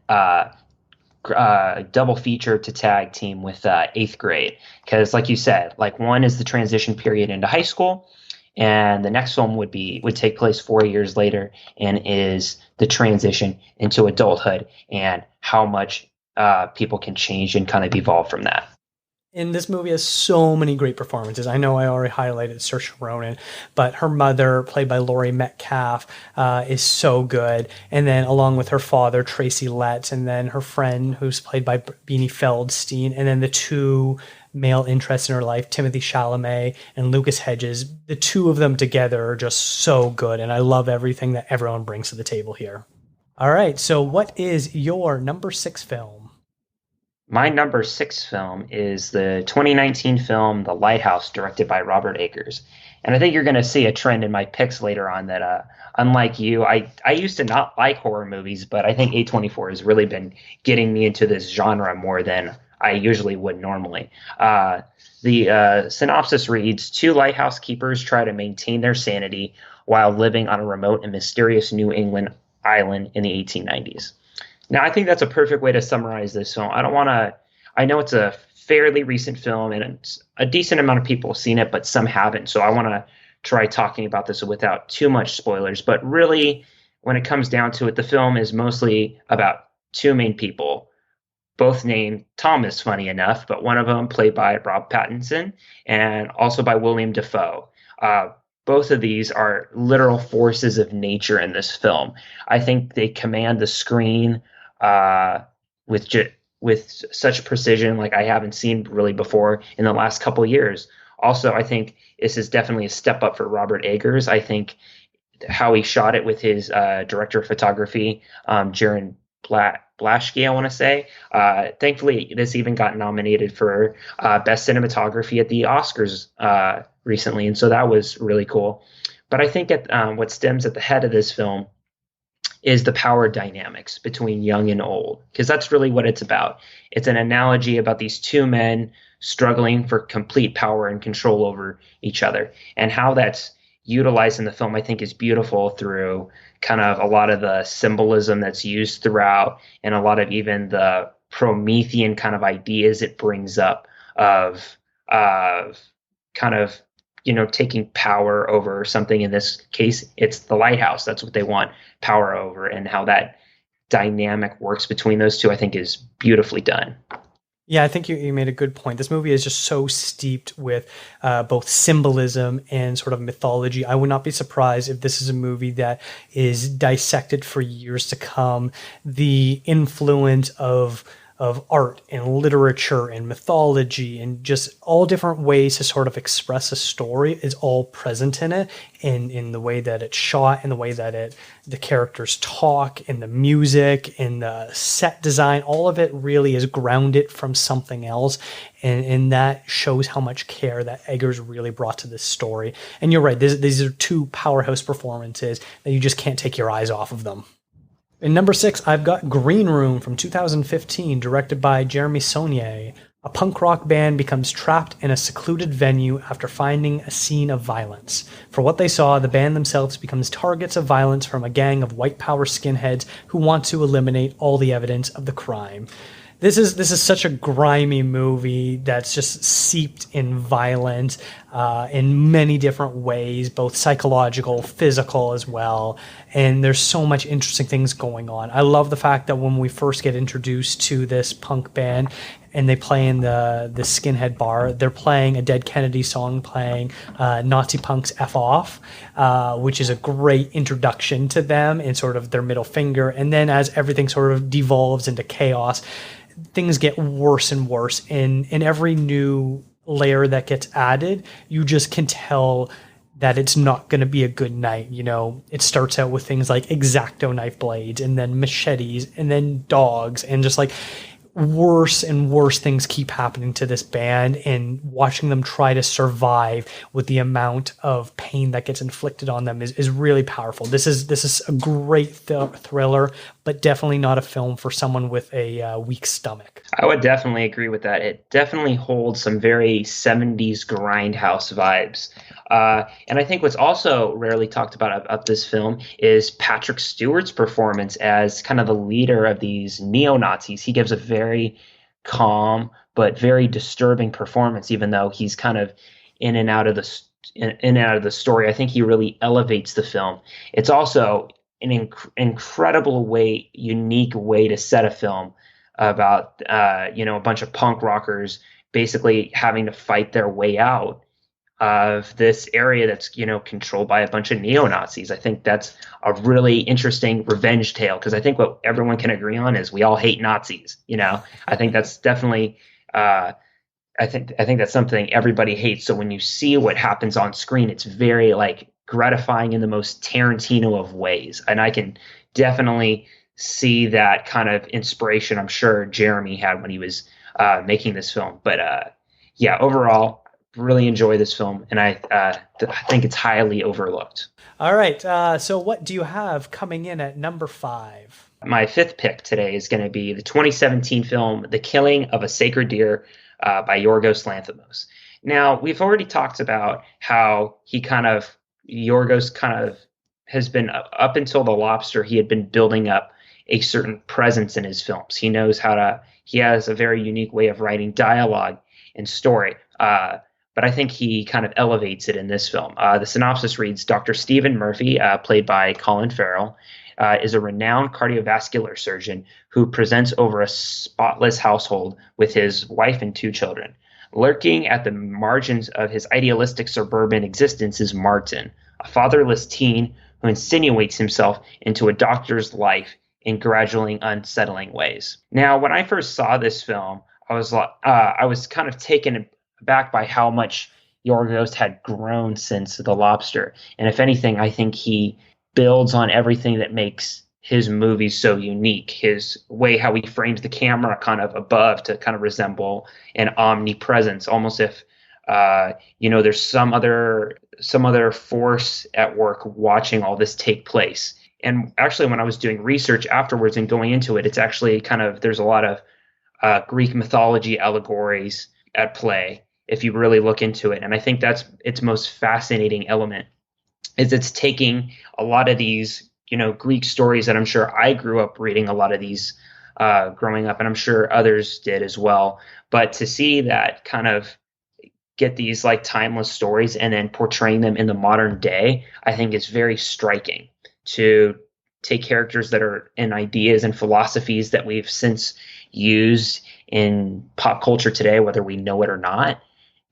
double feature to tag team with 8th grade. Because like you said, like one is the transition period into high school, and the next film would take place 4 years later and is the transition into adulthood and how much people can change and kind of evolve from that. And this movie has so many great performances. I know I already highlighted Saoirse Ronan, but her mother, played by Laurie Metcalf, is so good. And then along with her father, Tracy Letts, and then her friend, who's played by Beanie Feldstein, and then the two male interests in her life, Timothy Chalamet and Lucas Hedges. The two of them together are just so good, and I love everything that everyone brings to the table here. All right, so what is your number 6 film? My number 6 film is the 2019 film The Lighthouse, directed by Robert Eggers. And I think you're going to see a trend in my picks later on that, unlike you, I used to not like horror movies, but I think A24 has really been getting me into this genre more than I usually would normally. The synopsis reads, two lighthouse keepers try to maintain their sanity while living on a remote and mysterious New England island in the 1890s. Now, I think that's a perfect way to summarize this film. I know it's a fairly recent film and it's a decent amount of people have seen it, but some haven't. So I want to try talking about this without too much spoilers. But really, when it comes down to it, the film is mostly about two main people, both named Thomas, funny enough, but one of them played by Rob Pattinson and also by William Dafoe. Both of these are literal forces of nature in this film. I think they command the screen with such precision like I haven't seen really before in the last couple of years. Also, I think this is definitely a step up for Robert Eggers. I think how he shot it with his director of photography, Jaron Blaschke, I want to say. Thankfully, this even got nominated for Best Cinematography at the Oscars recently, and so that was really cool. But I think what stems at the head of this film is the power dynamics between young and old, because that's really what it's about. It's an analogy about these two men struggling for complete power and control over each other, and how that's utilized in the film, I think, is beautiful through kind of a lot of the symbolism that's used throughout and a lot of even the Promethean kind of ideas it brings up of kind of, taking power over something. In this case, it's the lighthouse. That's what they want power over, and how that dynamic works between those two, I think, is beautifully done. Yeah, I think you made a good point. This movie is just so steeped with both symbolism and sort of mythology. I would not be surprised if this is a movie that is dissected for years to come. The influence of art and literature and mythology and just all different ways to sort of express a story is all present in it, and in the way that it's shot, and the way that the characters talk, and the music and the set design. All of it really is grounded from something else, and that shows how much care that Eggers really brought to this story. And you're right, these are two powerhouse performances that you just can't take your eyes off of them. In number 6, I've got Green Room from 2015, directed by Jeremy Saulnier. A punk rock band becomes trapped in a secluded venue after finding a scene of violence. For what they saw, the band themselves becomes targets of violence from a gang of white power skinheads who want to eliminate all the evidence of the crime. This is such a grimy movie that's just seeped in violence in many different ways, both psychological, physical as well. And there's so much interesting things going on. I love the fact that when we first get introduced to this punk band and they play in the skinhead bar, they're playing a Dead Kennedy song, playing Nazi Punk's F Off, which is a great introduction to them and sort of their middle finger. And then as everything sort of devolves into chaos, things get worse and worse. And in every new layer that gets added, you just can tell that it's not going to be a good night. It starts out with things like X-Acto knife blades, and then machetes, and then dogs, and just like worse and worse things keep happening to this band, and watching them try to survive with the amount of pain that gets inflicted on them is really powerful. This is a great thriller, but definitely not a film for someone with a weak stomach. I would definitely agree with that. It definitely holds some very 70s grindhouse vibes. And I think what's also rarely talked about of this film is Patrick Stewart's performance as kind of the leader of these neo-Nazis. He gives a very calm but very disturbing performance, even though he's kind of in and out of the story. I think he really elevates the film. It's also an incredible unique way to set a film about a bunch of punk rockers basically having to fight their way out of this area that's controlled by a bunch of neo-Nazis. I think that's a really interesting revenge tale, because I think what everyone can agree on is we all hate Nazis. I think that's definitely I think that's something everybody hates. So when you see what happens on screen, it's very gratifying in the most Tarantino of ways, and I can definitely see that kind of inspiration I'm sure Jeremy had when he was making this film. But yeah, overall, really enjoy this film, and I think it's highly overlooked. All right. So what do you have coming in at number 5? My 5th pick today is going to be the 2017 film The Killing of a Sacred Deer by Yorgos Lanthimos. Now, we've already talked about how Yorgos kind of has been, up until The Lobster, he had been building up a certain presence in his films. He has a very unique way of writing dialogue and story. But I think he kind of elevates it in this film. The synopsis reads, Dr. Stephen Murphy, played by Colin Farrell, is a renowned cardiovascular surgeon who presents over a spotless household with his wife and 2 children. Lurking at the margins of his idealistic suburban existence is Martin, a fatherless teen who insinuates himself into a doctor's life in gradually unsettling ways. Now, when I first saw this film, I was kind of taken aback by how much Yorgos had grown since The Lobster. And if anything, I think he builds on everything that makes his movies so unique. His way, how he frames the camera kind of above to kind of resemble an omnipresence, almost if there's some other force at work watching all this take place. And actually, when I was doing research afterwards and going into it, it's actually there's a lot of Greek mythology allegories at play if you really look into it. And I think that's its most fascinating element, is it's taking a lot of these, Greek stories that I'm sure I grew up reading a lot of these growing up, and I'm sure others did as well. But to see that kind of get these like timeless stories and then portraying them in the modern day, I think is very striking. To take characters that are in ideas and philosophies that we've since used in pop culture today, whether we know it or not,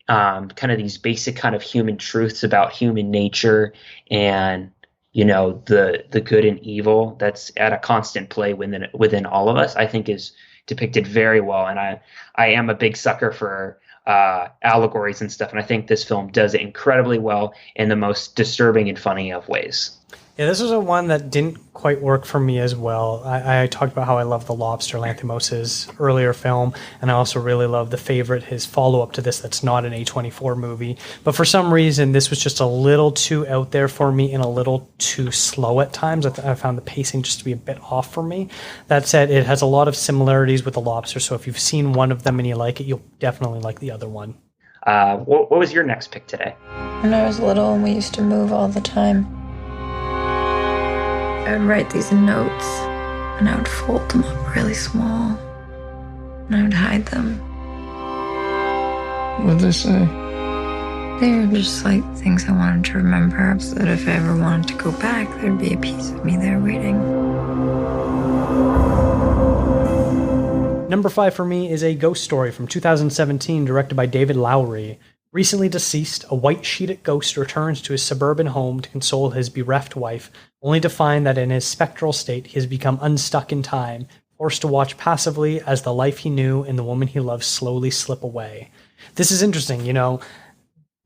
kind of these basic kind of human truths about human nature and, the good and evil that's at a constant play within all of us, I think is depicted very well. And I am a big sucker for allegories and stuff. And I think this film does it incredibly well in the most disturbing and funny of ways. Yeah, this was a one that didn't quite work for me as well. I talked about how I love The Lobster, Lanthimos' earlier film, and I also really love The Favorite, his follow-up to this that's not an A24 movie. But for some reason, this was just a little too out there for me and a little too slow at times. I found the pacing just to be a bit off for me. That said, it has a lot of similarities with The Lobster, so if you've seen one of them and you like it, you'll definitely like the other one. What was your next pick today? When I was little, we used to move all the time. I would write these notes, and I would fold them up really small, and I would hide them. What did they say? They were just like things I wanted to remember, so that if I ever wanted to go back, there'd be a piece of me there waiting. Number 5 for me is a ghost story from 2017, directed by David Lowery. Recently deceased, a white-sheeted ghost returns to his suburban home to console his bereft wife, only to find that in his spectral state he has become unstuck in time, forced to watch passively as the life he knew and the woman he loves slowly slip away. This is interesting,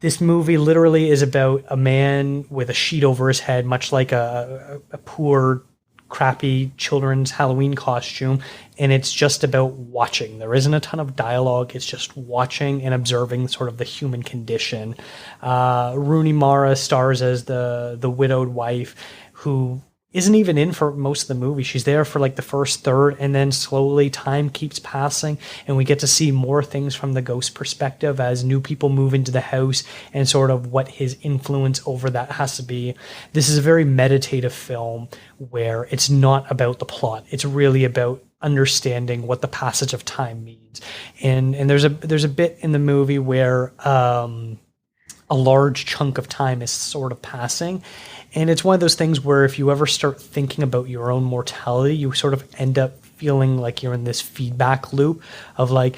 This movie literally is about a man with a sheet over his head, much like a poor, crappy children's Halloween costume, and it's just about watching. There isn't a ton of dialogue. It's just watching and observing sort of the human condition. Rooney Mara stars as the widowed wife who isn't even in for most of the movie. She's there for like the first third, and then slowly time keeps passing and we get to see more things from the ghost perspective as new people move into the house and sort of what his influence over that has to be. This is a very meditative film where it's not about the plot. It's really about understanding what the passage of time means. And there's a bit in the movie where a large chunk of time is sort of passing. And it's one of those things where if you ever start thinking about your own mortality, you sort of end up feeling like you're in this feedback loop of like,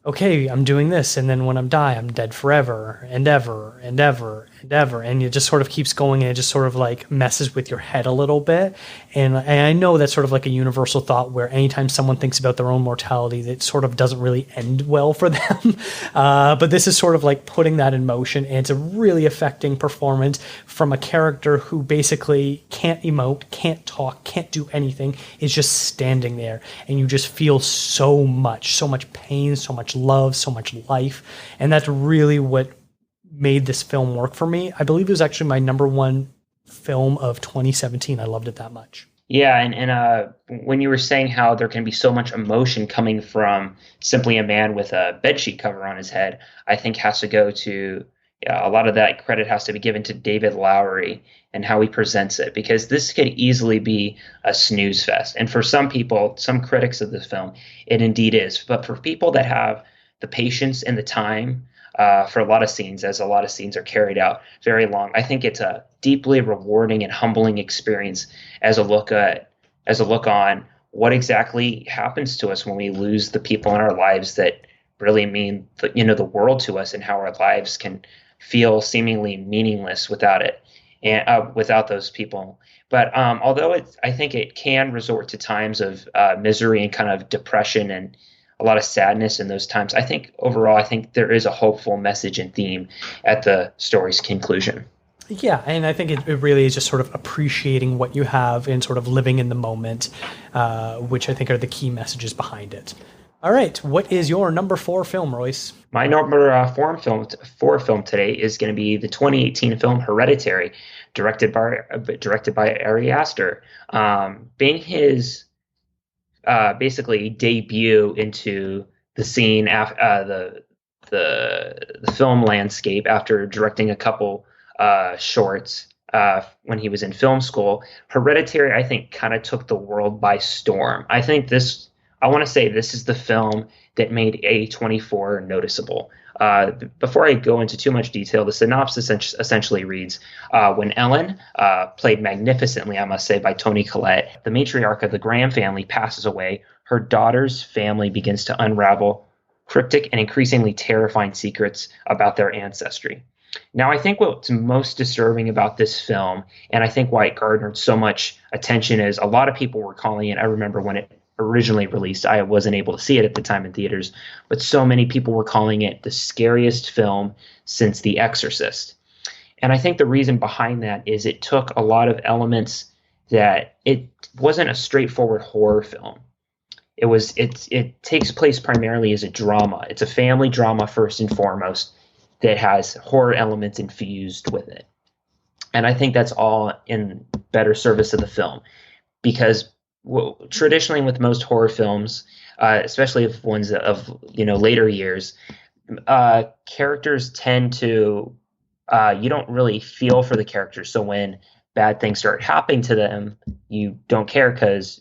okay, I'm doing this, and then when I'm dead, I'm dead forever and ever and ever. endeavor, and it just sort of keeps going, and it just sort of like messes with your head a little bit. And I know that's sort of like a universal thought where anytime someone thinks about their own mortality, it sort of doesn't really end well for them. But this is sort of like putting that in motion, and it's a really affecting performance from a character who basically can't emote, can't talk, can't do anything, is just standing there, and you just feel so much pain, so much love, so much life. And that's really what made this film work for me. I believe it was actually my number one film of 2017. I loved it that much. Yeah, and when you were saying how there can be so much emotion coming from simply a man with a bedsheet cover on his head, I think has to go to a lot of that credit has to be given to David Lowery and how he presents it, because this could easily be a snooze fest. And for some people, some critics of this film, it indeed is. But for people that have the patience and the time for a lot of scenes, as a lot of scenes are carried out very long, I think it's a deeply rewarding and humbling experience as a look on what exactly happens to us when we lose the people in our lives that really mean the world to us, and how our lives can feel seemingly meaningless without it, and without those people. But although I think it can resort to times of misery and kind of depression and a lot of sadness in those times, I think overall, I think there is a hopeful message and theme at the story's conclusion. Yeah, and I think it really is just sort of appreciating what you have and sort of living in the moment, which I think are the key messages behind it. All right, what is your number 4 film, Royce? My number 4 film today is going to be the 2018 film Hereditary, directed by Ari Aster, being his basically debut into the scene, the film landscape, after directing a couple shorts when he was in film school. Hereditary, I think, kind of took the world by storm. I want to say this is the film that made A24 noticeable. Before I go into too much detail, the synopsis essentially reads, when Ellen, played magnificently, I must say, by Toni Collette, the matriarch of the Graham family, passes away, her daughter's family begins to unravel cryptic and increasingly terrifying secrets about their ancestry. Now, I think what's most disturbing about this film, and I think why it garnered so much attention, is a lot of people were calling it, I remember when it originally released, I wasn't able to see it at the time in theaters, but so many people were calling it the scariest film since The Exorcist. And I think the reason behind that is it took a lot of elements that it wasn't a straightforward horror film. It takes place primarily as a drama. It's a family drama first and foremost that has horror elements infused with it. And I think that's all in better service of the film, because traditionally with most horror films, especially if ones of later years, characters tend to you don't really feel for the characters. So when bad things start happening to them, you don't care because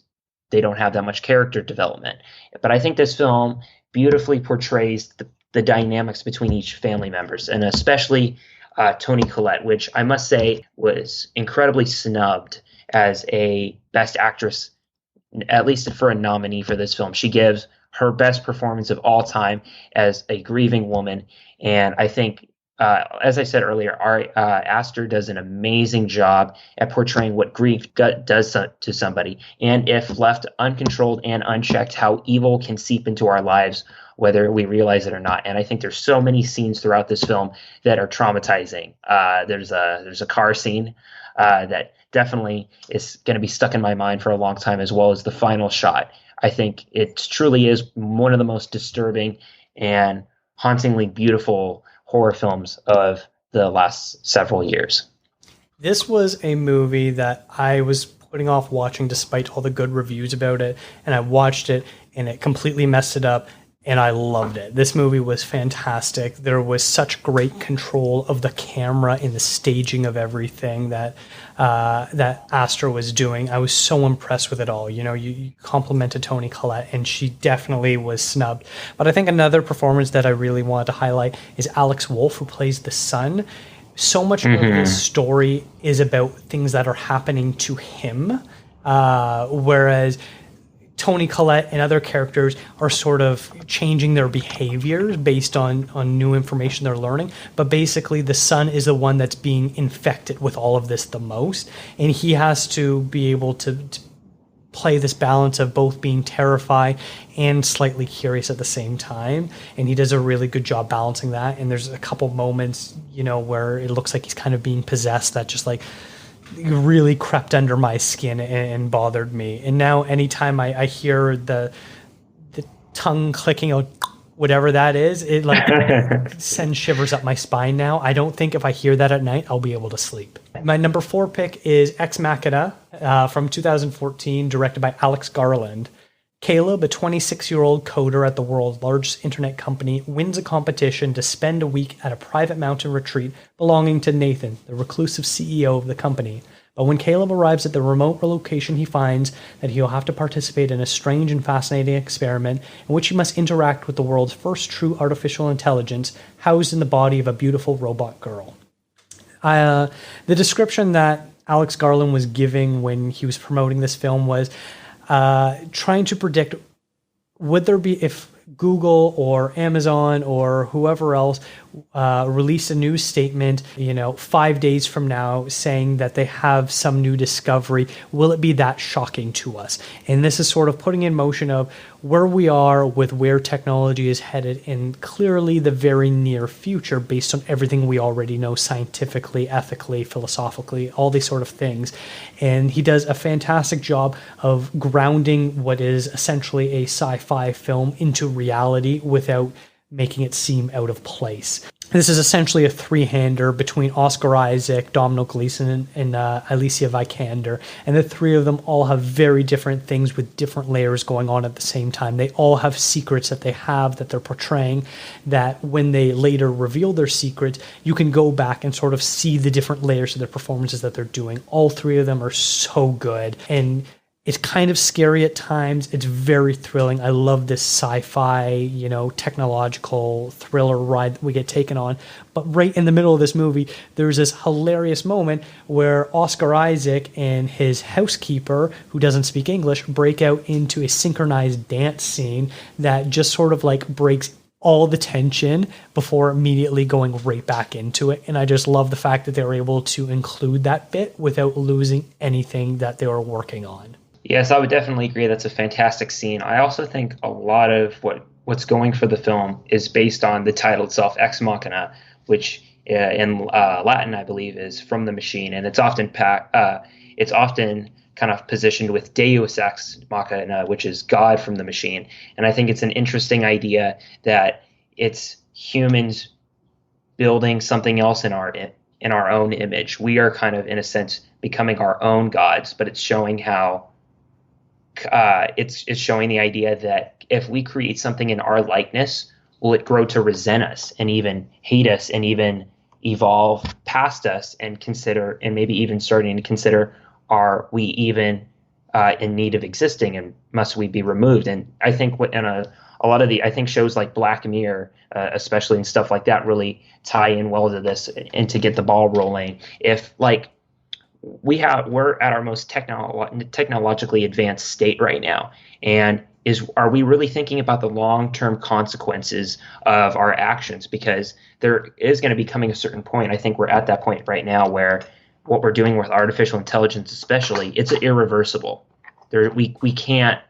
they don't have that much character development. But I think this film beautifully portrays the dynamics between each family members, and especially Toni Collette, which I must say was incredibly snubbed as a Best Actress, at least for a nominee for this film. She gives her best performance of all time as a grieving woman. And I think, as I said earlier, Aster does an amazing job at portraying what grief does to somebody. And if left uncontrolled and unchecked, how evil can seep into our lives, whether we realize it or not. And I think there's so many scenes throughout this film that are traumatizing. There's a car scene that definitely is going to be stuck in my mind for a long time, as well as the final shot. I think it truly is one of the most disturbing and hauntingly beautiful horror films of the last several years. This was a movie that I was putting off watching despite all the good reviews about it, and I watched it and it completely messed it up. And I loved it. This movie was fantastic. There was such great control of the camera and the staging of everything that Aster was doing. I was so impressed with it all. You complimented Toni Collette, and she definitely was snubbed. But I think another performance that I really wanted to highlight is Alex Wolff, who plays the son. So much of this story is about things that are happening to him, whereas Tony Collette and other characters are sort of changing their behaviors based on new information they're learning. But basically, the son is the one that's being infected with all of this the most. And he has to be able to play this balance of both being terrified and slightly curious at the same time. And he does a really good job balancing that. And there's a couple moments, where it looks like he's kind of being possessed that just like really crept under my skin and bothered me. And now anytime I hear the tongue clicking out, whatever that is, it like sends shivers up my spine now. I don't think if I hear that at night, I'll be able to sleep. My number 4 pick is Ex Machina from 2014, directed by Alex Garland. Caleb, a 26-year-old coder at the world's largest internet company, wins a competition to spend a week at a private mountain retreat belonging to Nathan, the reclusive CEO of the company. But when Caleb arrives at the remote location, he finds that he'll have to participate in a strange and fascinating experiment in which he must interact with the world's first true artificial intelligence housed in the body of a beautiful robot girl. The description that Alex Garland was giving when he was promoting this film was trying to predict would there be, if Google or Amazon or whoever else released a news statement, 5 days from now saying that they have some new discovery, will it be that shocking to us? And this is sort of putting in motion of where we are with where technology is headed in clearly the very near future based on everything we already know scientifically, ethically, philosophically, all these sort of things. And he does a fantastic job of grounding what is essentially a sci-fi film into reality without making it seem out of place. This is essentially a three-hander between Oscar Isaac, Domhnall Gleeson, and Alicia Vikander, and the three of them all have very different things with different layers going on at the same time. They all have secrets that they have that they're portraying, that when they later reveal their secrets, you can go back and sort of see the different layers of their performances that they're doing. All three of them are so good, and it's kind of scary at times. It's very thrilling. I love this sci-fi, technological thriller ride that we get taken on. But right in the middle of this movie, there's this hilarious moment where Oscar Isaac and his housekeeper, who doesn't speak English, break out into a synchronized dance scene that just sort of like breaks all the tension before immediately going right back into it. And I just love the fact that they were able to include that bit without losing anything that they were working on. Yes, I would definitely agree. That's a fantastic scene. I also think a lot of what's going for the film is based on the title itself, Ex Machina, which in Latin, I believe, is from the machine, and it's often kind of positioned with Deus Ex Machina, which is God from the machine. And I think it's an interesting idea that it's humans building something else in our own image. We are kind of, in a sense, becoming our own gods, but it's showing how it's showing the idea that if we create something in our likeness, will it grow to resent us and even hate us and even evolve past us and consider, and maybe even starting to consider, are we even in need of existing and must we be removed? And I think a lot of I think shows like Black Mirror, especially and stuff like that, really tie in well to this and to get the ball rolling. If like we're at our most technologically advanced state right now, and are we really thinking about the long-term consequences of our actions? Because there is going to be coming a certain point. I think we're at that point right now where what we're doing with artificial intelligence, especially, it's irreversible. We can't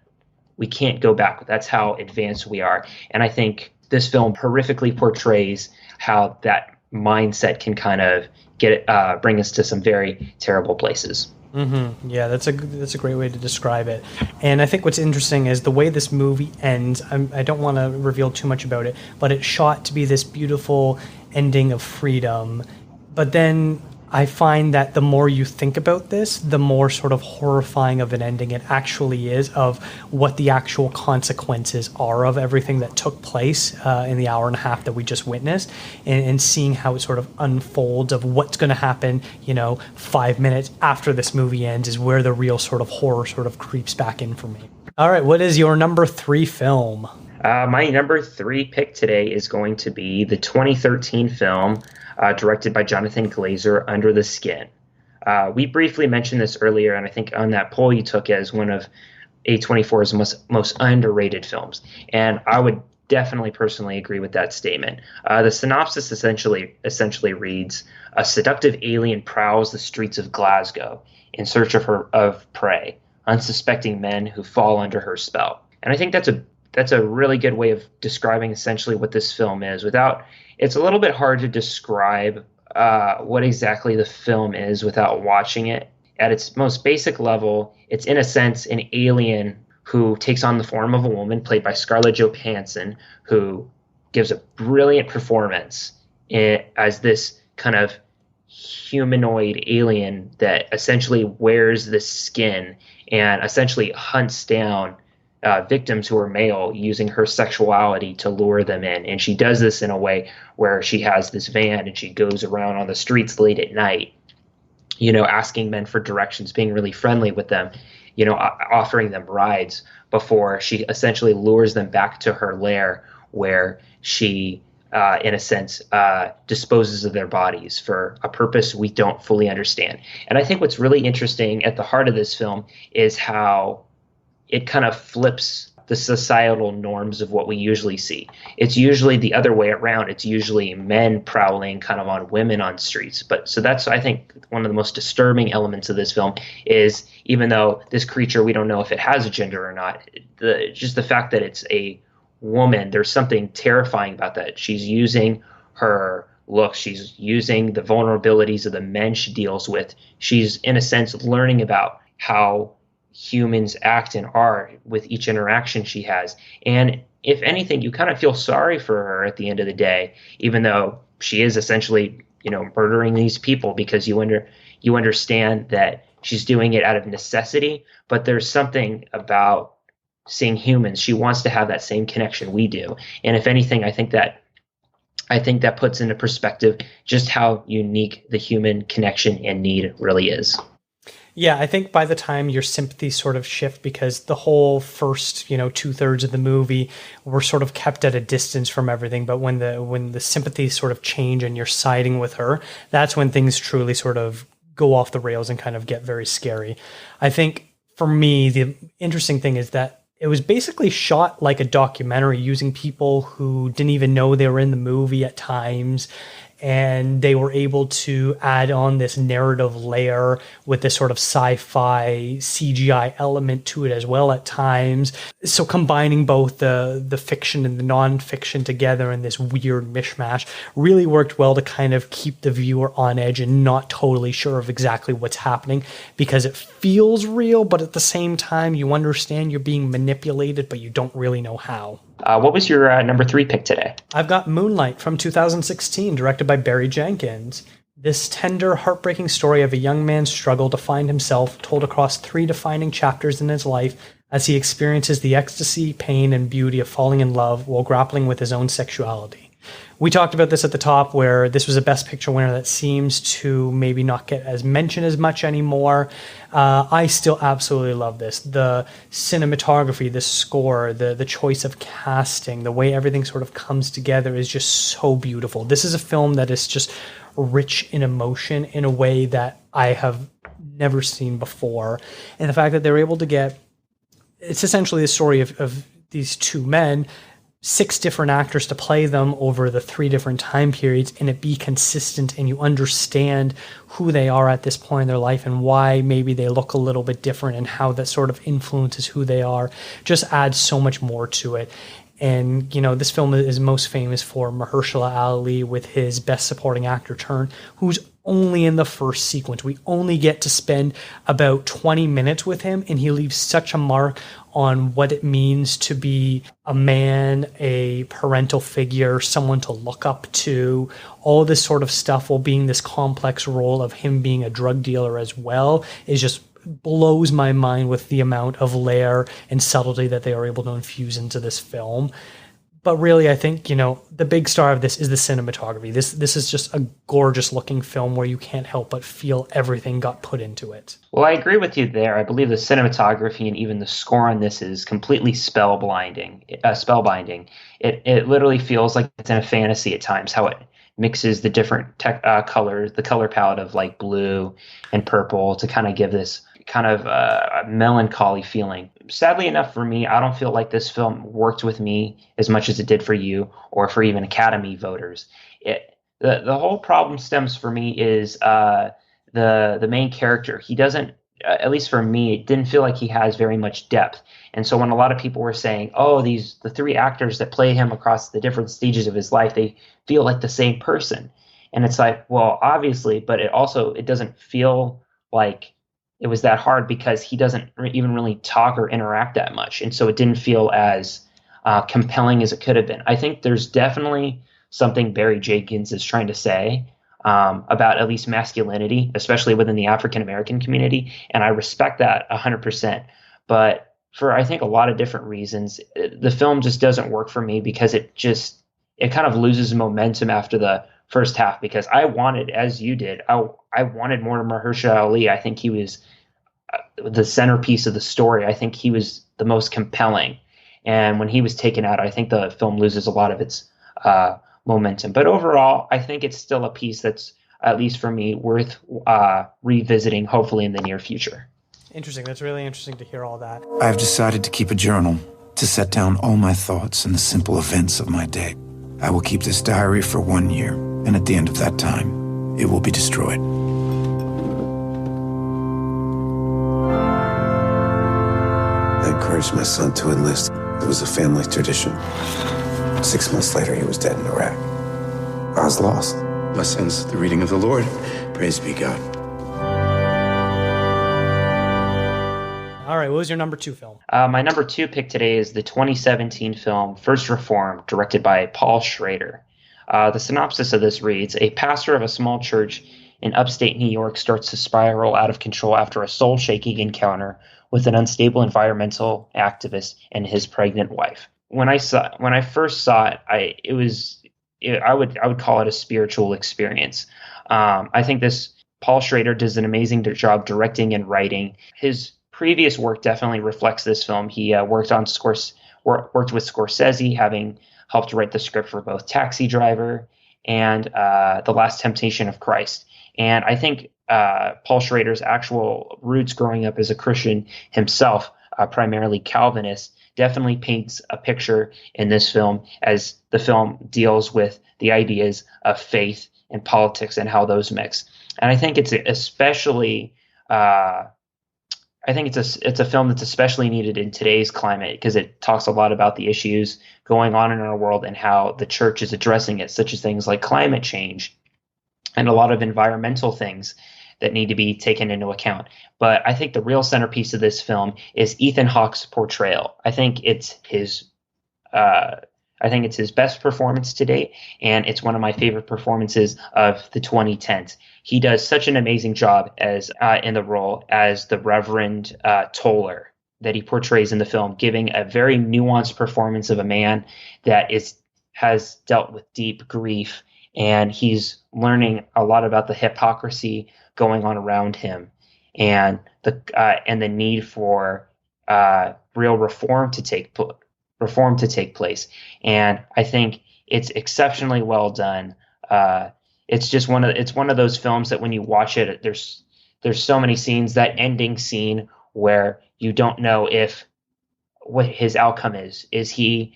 go back. That's how advanced we are. And I think this film horrifically portrays how that mindset can kind of bring us to some very terrible places. Mm-hmm. Yeah, that's a great way to describe it. And I think what's interesting is the way this movie ends. I don't want to reveal too much about it, but it's shot to be this beautiful ending of freedom. But then I find that the more you think about this, the more sort of horrifying of an ending it actually is of what the actual consequences are of everything that took place in the hour and a half that we just witnessed, and seeing how it sort of unfolds of what's going to happen, 5 minutes after this movie ends is where the real sort of horror sort of creeps back in for me. All right, what is your number 3 film? My number 3 pick today is going to be the 2013 film directed by Jonathan Glazer, Under the Skin. We briefly mentioned this earlier, and I think on that poll you took as one of A24's most underrated films. And I would definitely personally agree with that statement. The synopsis essentially reads: a seductive alien prowls the streets of Glasgow in search of prey, unsuspecting men who fall under her spell. And I think that's a really good way of describing essentially what this film is. It's a little bit hard to describe what exactly the film is without watching it. At its most basic level, it's in a sense an alien who takes on the form of a woman, played by Scarlett Johansson, who gives a brilliant performance as this kind of humanoid alien that essentially wears this skin and essentially hunts down victims who are male, using her sexuality to lure them in. And she does this in a way where she has this van and she goes around on the streets late at night, asking men for directions, being really friendly with them, offering them rides before she essentially lures them back to her lair, where she, in a sense, disposes of their bodies for a purpose we don't fully understand. And I think what's really interesting at the heart of this film is how it kind of flips the societal norms of what we usually see. It's usually the other way around. It's usually men prowling kind of on women on streets. So that's, I think, one of the most disturbing elements of this film is, even though this creature, we don't know if it has a gender or not, just the fact that it's a woman, there's something terrifying about that. She's using her look. She's using the vulnerabilities of the men she deals with. She's, in a sense, learning about how humans act and are with each interaction she has. And if anything, you kind of feel sorry for her at the end of the day, even though she is essentially, murdering these people, because you understand that she's doing it out of necessity. But there's something about seeing humans. She wants to have that same connection we do. And if anything, I think that puts into perspective just how unique the human connection and need really is. Yeah, I think by the time your sympathies sort of shift, because the whole first, 2/3 of the movie were sort of kept at a distance from everything. But when the sympathies sort of change and you're siding with her, that's when things truly sort of go off the rails and kind of get very scary. I think for me, the interesting thing is that it was basically shot like a documentary, using people who didn't even know they were in the movie at times. And they were able to add on this narrative layer with this sort of sci-fi CGI element to it as well at times. So combining both the fiction and the non-fiction together in this weird mishmash really worked well to kind of keep the viewer on edge and not totally sure of exactly what's happening, because it feels real, but at the same time you understand you're being manipulated, but you don't really know how. What was your number 3 pick today? I've got Moonlight from 2016, directed by Barry Jenkins. This tender, heartbreaking story of a young man's struggle to find himself, told across 3 defining chapters in his life as he experiences the ecstasy, pain, and beauty of falling in love while grappling with his own sexuality. We talked about this at the top, where this was a Best Picture winner that seems to maybe not get as mentioned as much anymore. I still absolutely love this. The cinematography, the score, the choice of casting, the way everything sort of comes together is just so beautiful. This is a film that is just rich in emotion in a way that I have never seen before. And the fact that they're able to get, it's essentially the story of these 2 men, 6 different actors to play them over the 3 different time periods, and it be consistent and you understand who they are at this point in their life and why maybe they look a little bit different and how that sort of influences who they are, just adds so much more to it. And, this film is most famous for Mahershala Ali with his Best Supporting Actor turn, who's only in the first sequence. We only get to spend about 20 minutes with him, and he leaves such a mark on what it means to be a man, a parental figure, someone to look up to, all this sort of stuff, while being this complex role of him being a drug dealer as well, is just blows my mind with the amount of layer and subtlety that they are able to infuse into this film. But really, I think, the big star of this is the cinematography. This is just a gorgeous looking film where you can't help but feel everything got put into it. Well, I agree with you there. I believe the cinematography and even the score on this is completely spellbinding. It literally feels like it's in a fantasy at times, how it mixes the different colors, the color palette of like blue and purple to kind of give this kind of a melancholy feeling. Sadly enough for me, I don't feel like this film worked with me as much as it did for you or for even Academy voters. The whole problem stems for me is the main character. He doesn't, at least for me, it didn't feel like he has very much depth. And so when a lot of people were saying, oh, the three actors that play him across the different stages of his life, they feel like the same person. And it's like, well, obviously, but it doesn't feel like it was that hard because he doesn't even really talk or interact that much. And so it didn't feel as compelling as it could have been. I think there's definitely something Barry Jenkins is trying to say about at least masculinity, especially within the African-American community. And I respect that 100%. But for, I think, a lot of different reasons, the film just doesn't work for me because it kind of loses momentum after the first half, because I wanted, as you did, I wanted more Mahershala Ali. I think he was the centerpiece of the story. I think he was the most compelling. And when he was taken out, I think the film loses a lot of its momentum. But overall, I think it's still a piece that's, at least for me, worth revisiting, hopefully in the near future. Interesting. That's really interesting to hear all that. I've decided to keep a journal, to set down all my thoughts and the simple events of my day. I will keep this diary for 1 year, and at the end of that time, it will be destroyed. I encouraged my son to enlist. It was a family tradition. 6 months later, he was dead in Iraq. I was lost. My son's the reading of the Lord. Praise be God. All right, what was your number 2 film? My number 2 pick today is the 2017 film First Reformed, directed by Paul Schrader. The synopsis of this reads, a pastor of a small church in upstate New York starts to spiral out of control after a soul-shaking encounter with an unstable environmental activist and his pregnant wife. When I first saw it, I would call it a spiritual experience. I think Paul Schrader does an amazing job directing and writing. His previous work definitely reflects this film. He worked with Scorsese, having helped write the script for both Taxi Driver and The Last Temptation of Christ. And I think Paul Schrader's actual roots growing up as a Christian himself, primarily Calvinist, definitely paints a picture in this film as the film deals with the ideas of faith and politics and how those mix. And I think it's especially it's a film that's especially needed in today's climate because it talks a lot about the issues going on in our world and how the church is addressing it, such as things like climate change and a lot of environmental things that need to be taken into account. But I think the real centerpiece of this film is Ethan Hawke's portrayal. I think it's his best performance to date, and it's one of my favorite performances of the 2010s. He does such an amazing job as in the role as the Reverend Toller that he portrays in the film, giving a very nuanced performance of a man that has dealt with deep grief, and he's learning a lot about the hypocrisy going on around him, and the need for real reform to take place. And I think it's exceptionally well done. It's one of those films that when you watch it, there's so many scenes. That ending scene where you don't know what his outcome is. Is he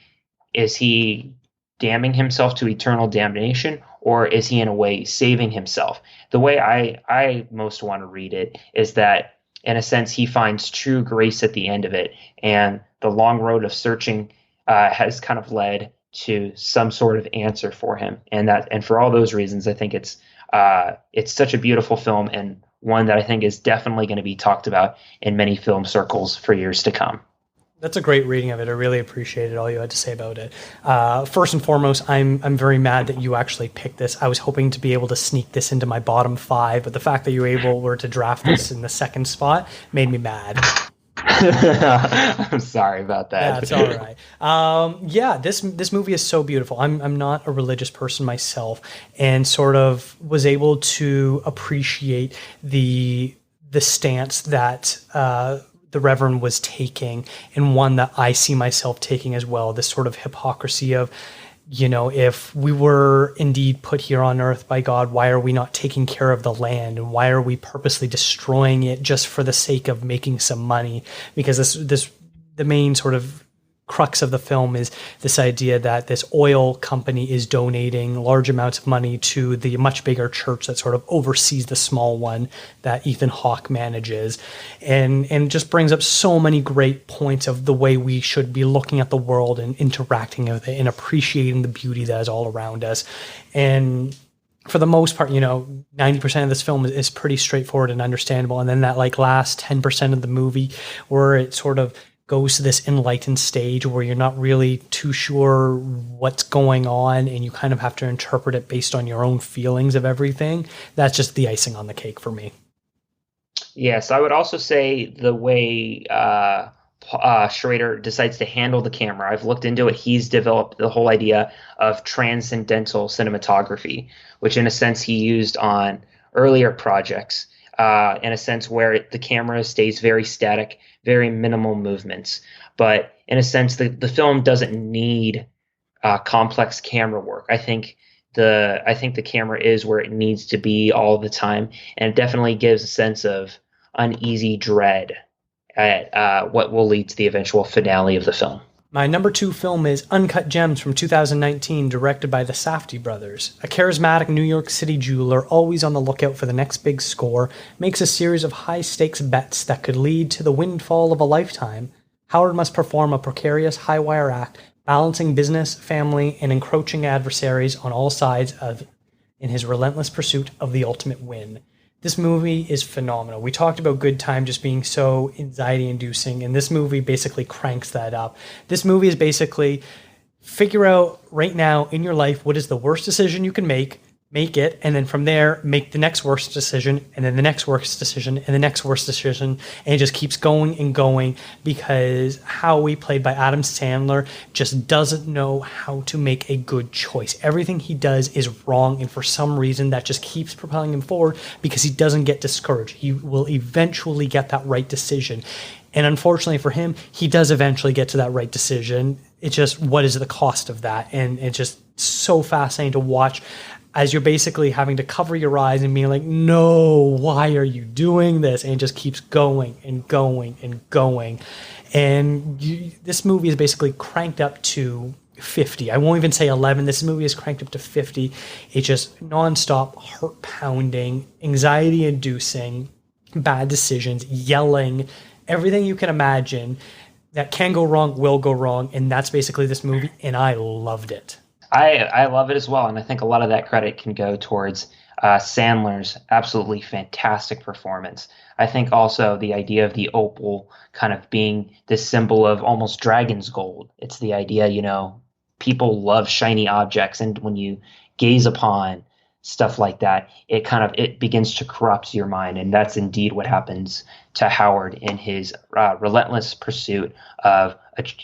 damning himself to eternal damnation, or is he in a way saving himself? The way I most want to read it is that, in a sense, he finds true grace at the end of it, and the long road of searching has kind of led to some sort of answer for him. And for all those reasons, I think it's such a beautiful film, and one that I think is definitely going to be talked about in many film circles for years to come. That's a great reading of it. I really appreciated all you had to say about it. First and foremost, I'm very mad that you actually picked this. I was hoping to be able to sneak this into my bottom 5, but the fact that you were to draft this in the second spot made me mad. I'm sorry about that. That's all right. This movie is so beautiful. I'm not a religious person myself, and sort of was able to appreciate the stance that the Reverend was taking, and one that I see myself taking as well. This sort of hypocrisy of if we were indeed put here on earth by God, why are we not taking care of the land? And why are we purposely destroying it just for the sake of making some money? Because the main sort of crux of the film is this idea that this oil company is donating large amounts of money to the much bigger church that sort of oversees the small one that Ethan Hawke manages, and it just brings up so many great points of the way we should be looking at the world and interacting with it and appreciating the beauty that is all around us. And for the most part, 90% of this film is pretty straightforward and understandable, and then that last 10% of the movie where it sort of goes to this enlightened stage where you're not really too sure what's going on and you kind of have to interpret it based on your own feelings of everything. That's just the icing on the cake for me. Yes, I would also say the way Schrader decides to handle the camera. I've looked into it. He's developed the whole idea of transcendental cinematography, which in a sense he used on earlier projects, in a sense where the camera stays very static, very minimal movements. But in a sense, the film doesn't need complex camera work. I think the camera is where it needs to be all the time, and it definitely gives a sense of uneasy dread at what will lead to the eventual finale of the film. My number 2 film is Uncut Gems from 2019, directed by the Safdie brothers. A charismatic New York City jeweler, always on the lookout for the next big score, makes a series of high-stakes bets that could lead to the windfall of a lifetime. Howard must perform a precarious high-wire act, balancing business, family, and encroaching adversaries on all sides in his relentless pursuit of the ultimate win. This movie is phenomenal. We talked about Good Time just being so anxiety-inducing, and this movie basically cranks that up. This movie is basically figure out right now in your life what is the worst decision you can make it, and then from there, make the next worst decision, and then the next worst decision, and the next worst decision, and it just keeps going and going, because Howie, played by Adam Sandler, just doesn't know how to make a good choice. Everything he does is wrong, and for some reason, that just keeps propelling him forward, because he doesn't get discouraged. He will eventually get that right decision. And unfortunately for him, he does eventually get to that right decision. It's just, what is the cost of that? And it's just so fascinating to watch as you're basically having to cover your eyes and being like, no, why are you doing this? And it just keeps going and going and going. And this movie is basically cranked up to 50. I won't even say 11. This movie is cranked up to 50. It's just nonstop, heart-pounding, anxiety-inducing, bad decisions, yelling, everything you can imagine that can go wrong will go wrong. And that's basically this movie, and I loved it. I love it as well, and I think a lot of that credit can go towards Sandler's absolutely fantastic performance. I think also the idea of the opal kind of being this symbol of almost dragon's gold. It's the idea, people love shiny objects, and when you gaze upon stuff like that, it begins to corrupt your mind, and that's indeed what happens to Howard in his relentless pursuit of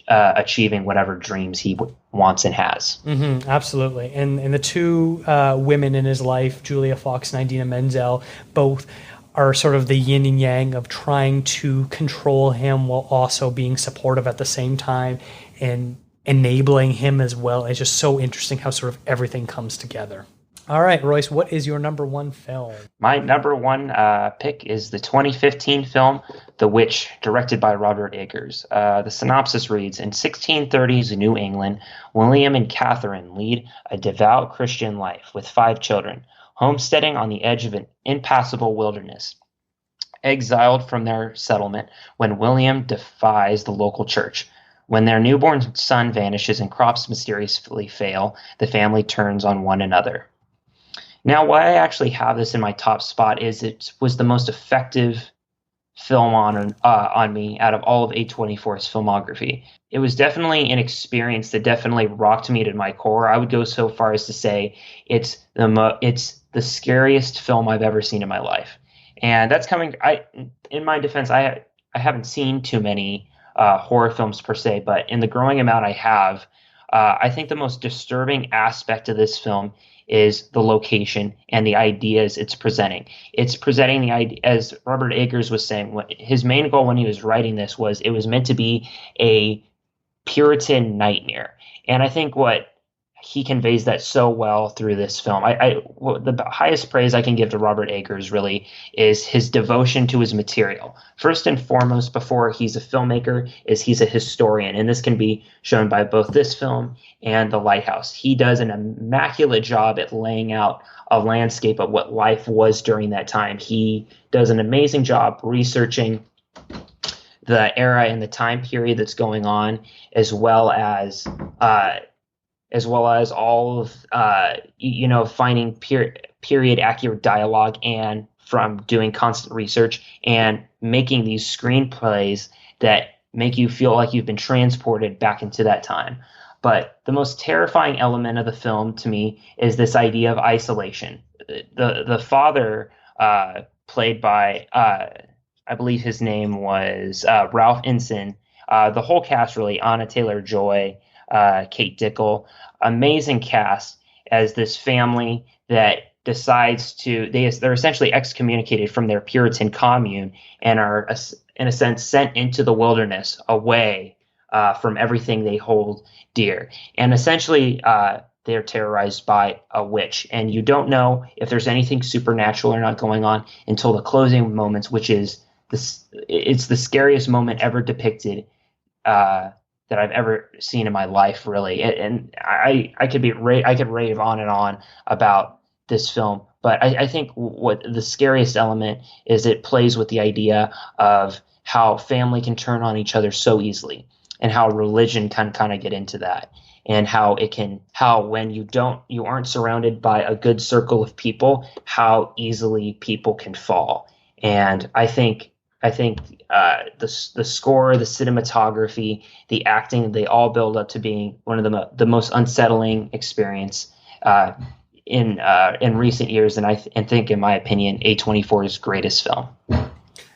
achieving whatever dreams he wants and has. Mm-hmm, absolutely. And the two women in his life, Julia Fox and Idina Menzel, both are sort of the yin and yang of trying to control him while also being supportive at the same time and enabling him as well. It's just so interesting how sort of everything comes together. All right, Royce, what is your number 1 film? My number 1 pick is the 2015 film The Witch, directed by Robert Eggers. The synopsis reads, in 1630s New England, William and Catherine lead a devout Christian life with 5 children, homesteading on the edge of an impassable wilderness. Exiled from their settlement when William defies the local church. When their newborn son vanishes and crops mysteriously fail, the family turns on one another. Now, why I actually have this in my top spot is it was the most effective film on me out of all of A24's filmography. It was definitely an experience that definitely rocked me to my core. I would go so far as to say it's the scariest film I've ever seen in my life. And that's coming. In my defense, I haven't seen too many horror films per se, but in the growing amount I have, I think the most disturbing aspect of this film is the location and the ideas it's presenting. It's presenting the idea, as Robert Eggers was saying, his main goal when he was writing this was it was meant to be a Puritan nightmare. And I think what he conveys that so well through this film. The highest praise I can give to Robert Eggers really is his devotion to his material. First and foremost, before he's a filmmaker, is he's a historian, and this can be shown by both this film and The Lighthouse. He does an immaculate job at laying out a landscape of what life was during that time. He does an amazing job researching the era and the time period that's going on, as well as all of finding period accurate dialogue, and from doing constant research and making these screenplays that make you feel like you've been transported back into that time. But the most terrifying element of the film to me is this idea of isolation. The father, played by I believe his name was Ralph Ensign. The whole cast really: Anna Taylor-Joy, Kate Dickel, amazing cast as this family that decides they're essentially excommunicated from their Puritan commune and are, in a sense, sent into the wilderness away from everything they hold dear. And essentially, they're terrorized by a witch, and you don't know if there's anything supernatural or not going on until the closing moments, which is it's the scariest moment ever depicted that I've ever seen in my life, really. And I could rave on and on about this film, but I think what the scariest element is, it plays with the idea of how family can turn on each other so easily, and how religion can kind of get into that, and how when you aren't surrounded by a good circle of people, how easily people can fall. And I think the score, the cinematography, the acting, they all build up to being one of the most unsettling experience in recent years, and I think, in my opinion, A24's greatest film.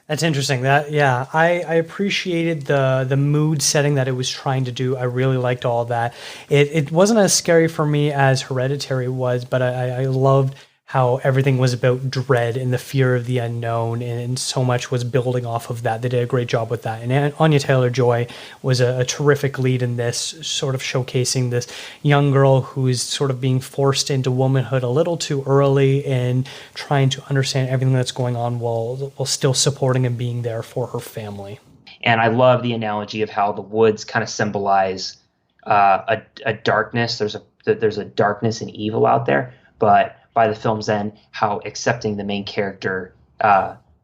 That's interesting. I appreciated the mood setting that it was trying to do. I really liked all that. It wasn't as scary for me as Hereditary was, but I loved how everything was about dread and the fear of the unknown, and so much was building off of that. They did a great job with that. And Anya Taylor-Joy was a terrific lead in this, sort of showcasing this young girl who is sort of being forced into womanhood a little too early, and trying to understand everything that's going on while still supporting and being there for her family. And I love the analogy of how the woods kind of symbolize a darkness. There's a darkness and evil out there, but by the film's end, how accepting the main character,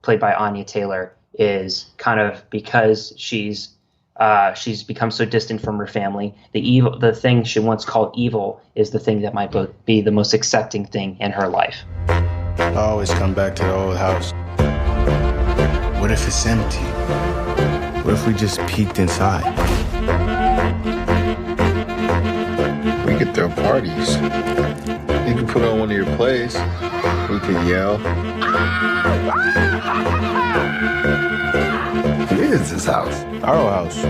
played by Anya Taylor, is, kind of because she's become so distant from her family. The thing she once called evil is the thing that might be the most accepting thing in her life. I always come back to the old house. What if it's empty? What if we just peeked inside? We could throw parties. You can put on one of your plays. We can yell. Who is this house? Our old house.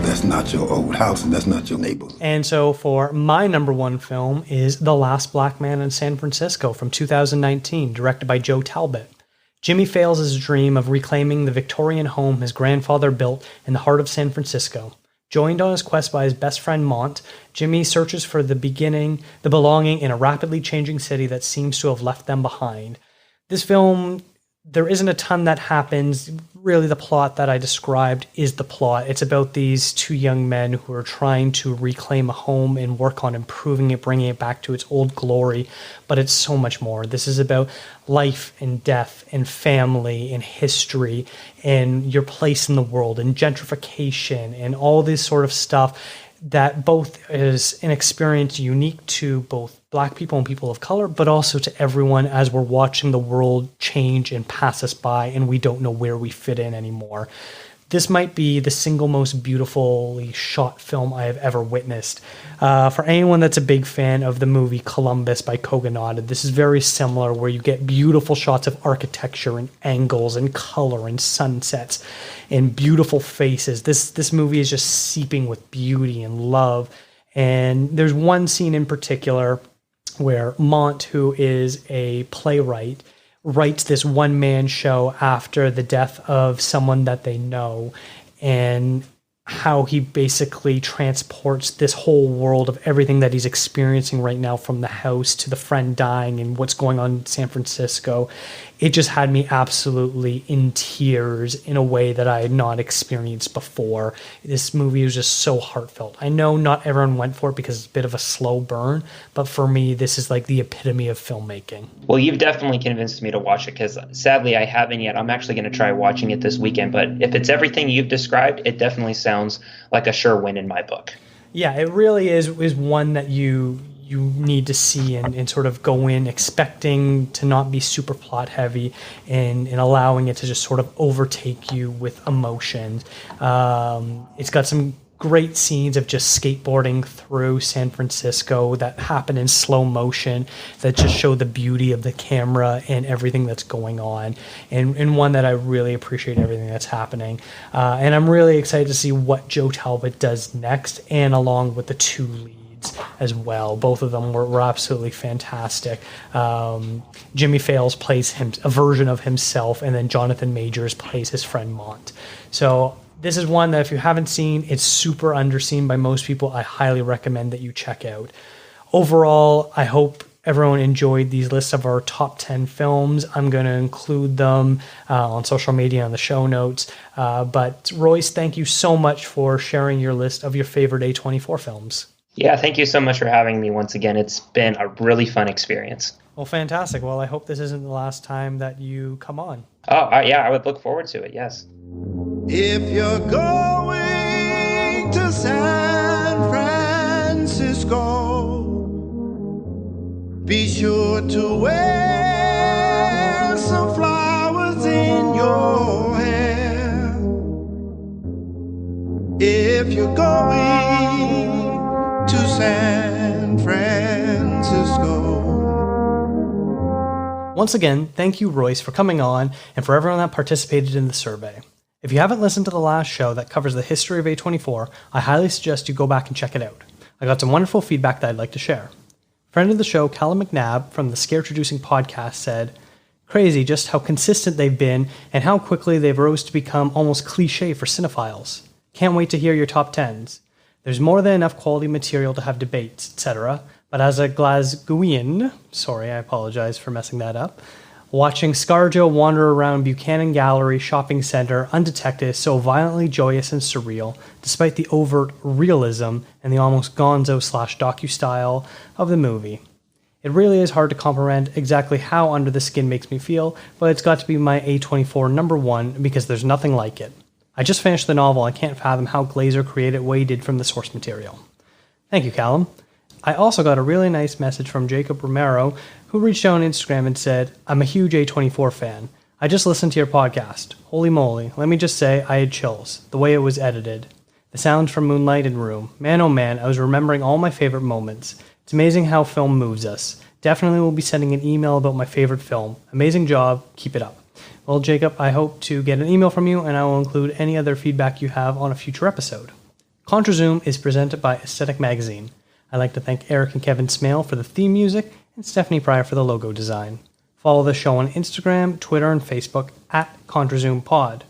That's not your old house, and that's not your neighborhood. And so for my number one film is The Last Black Man in San Francisco from 2019, directed by Joe Talbot. Jimmy fails his dream of reclaiming the Victorian home his grandfather built in the heart of San Francisco. Joined on his quest by his best friend Mont, Jimmy searches for the belonging in a rapidly changing city that seems to have left them behind. This film, there isn't a ton that happens. Really, the plot that I described is the plot. It's about these two young men who are trying to reclaim a home and work on improving it, bringing it back to its old glory. But it's so much more. This is about life and death and family and history and your place in the world and gentrification and all this sort of stuff that both is an experience unique to both Black people and people of color, but also to everyone as we're watching the world change and pass us by, and we don't know where we fit in anymore. This might be the single most beautifully shot film I have ever witnessed. For anyone that's a big fan of the movie Columbus by Kogonada, this is very similar, where you get beautiful shots of architecture and angles and color and sunsets and beautiful faces. This movie is just seeping with beauty and love. And there's one scene in particular where Mont, who is a playwright, writes this one-man show after the death of someone that they know. And how he basically transports this whole world of everything that he's experiencing right now, from the house to the friend dying and what's going on in San Francisco. It just had me absolutely in tears in a way that I had not experienced before. This movie was just so heartfelt. I know not everyone went for it because it's a bit of a slow burn, but for me, this is like the epitome of filmmaking. Well, you've definitely convinced me to watch it, because sadly I haven't yet. I'm actually going to try watching it this weekend, but if it's everything you've described, it definitely sounds like a sure win in my book. Yeah, it really is one that you need to see and sort of go in expecting to not be super plot heavy, and allowing it to just sort of overtake you with emotions. It's got some great scenes of just skateboarding through San Francisco that happen in slow motion that just show the beauty of the camera and everything that's going on, and one that I really appreciate everything that's happening. And I'm really excited to see what Joe Talbot does next, and along with the two leads as well. Both of them were absolutely fantastic. Jimmy Fails plays a version of himself, and then Jonathan Majors plays his friend Mont. So this is one that if you haven't seen, it's super underseen by most people. I highly recommend that you check out. Overall, I hope everyone enjoyed these lists of our top 10 films. I'm going to include them on social media on the show notes. But Royce, thank you so much for sharing your list of your favorite A24 films. Yeah, thank you so much for having me once again. It's been a really fun experience. Well, fantastic. Well, I hope this isn't the last time that you come on. Oh, yeah, I would look forward to it, yes. If you're going to San Francisco, be sure to wear some flowers in your hair. If you're going to San Francisco. Once again, thank you, Royce, for coming on, and for everyone that participated in the survey. If you haven't listened to the last show that covers the history of A24, I highly suggest you go back and check it out. I got some wonderful feedback that I'd like to share. Friend of the show, Callum McNabb from the Scare-Traducing podcast said, "Crazy just how consistent they've been and how quickly they've rose to become almost cliche for cinephiles. Can't wait to hear your top 10s. There's more than enough quality material to have debates, etc. But as a Glasgowian, sorry, I apologize for messing that up, watching ScarJo wander around Buchanan Gallery shopping center undetected is so violently joyous and surreal, despite the overt realism and the almost gonzo/docu style of the movie. It really is hard to comprehend exactly how Under the Skin makes me feel, but it's got to be my A24 number one because there's nothing like it. I just finished the novel and can't fathom how Glazer created what he did from the source material." Thank you, Callum. I also got a really nice message from Jacob Romero, who reached out on Instagram and said, "I'm a huge A24 fan. I just listened to your podcast. Holy moly, let me just say I had chills. The way it was edited. The sounds from Moonlight and Room. Man oh man, I was remembering all my favorite moments. It's amazing how film moves us. Definitely will be sending an email about my favorite film. Amazing job. Keep it up." Well, Jacob, I hope to get an email from you, and I will include any other feedback you have on a future episode. Contra Zoom is presented by Aesthetic Magazine. I'd like to thank Eric and Kevin Smale for the theme music and Stephanie Pryor for the logo design. Follow the show on Instagram, Twitter, and Facebook at ContraZoomPod.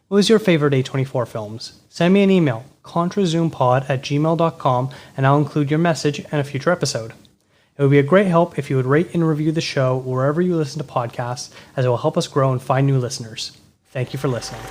What was your favorite A24 films? Send me an email, contrazoompod@gmail.com, and I'll include your message in a future episode. It would be a great help if you would rate and review the show wherever you listen to podcasts, as it will help us grow and find new listeners. Thank you for listening.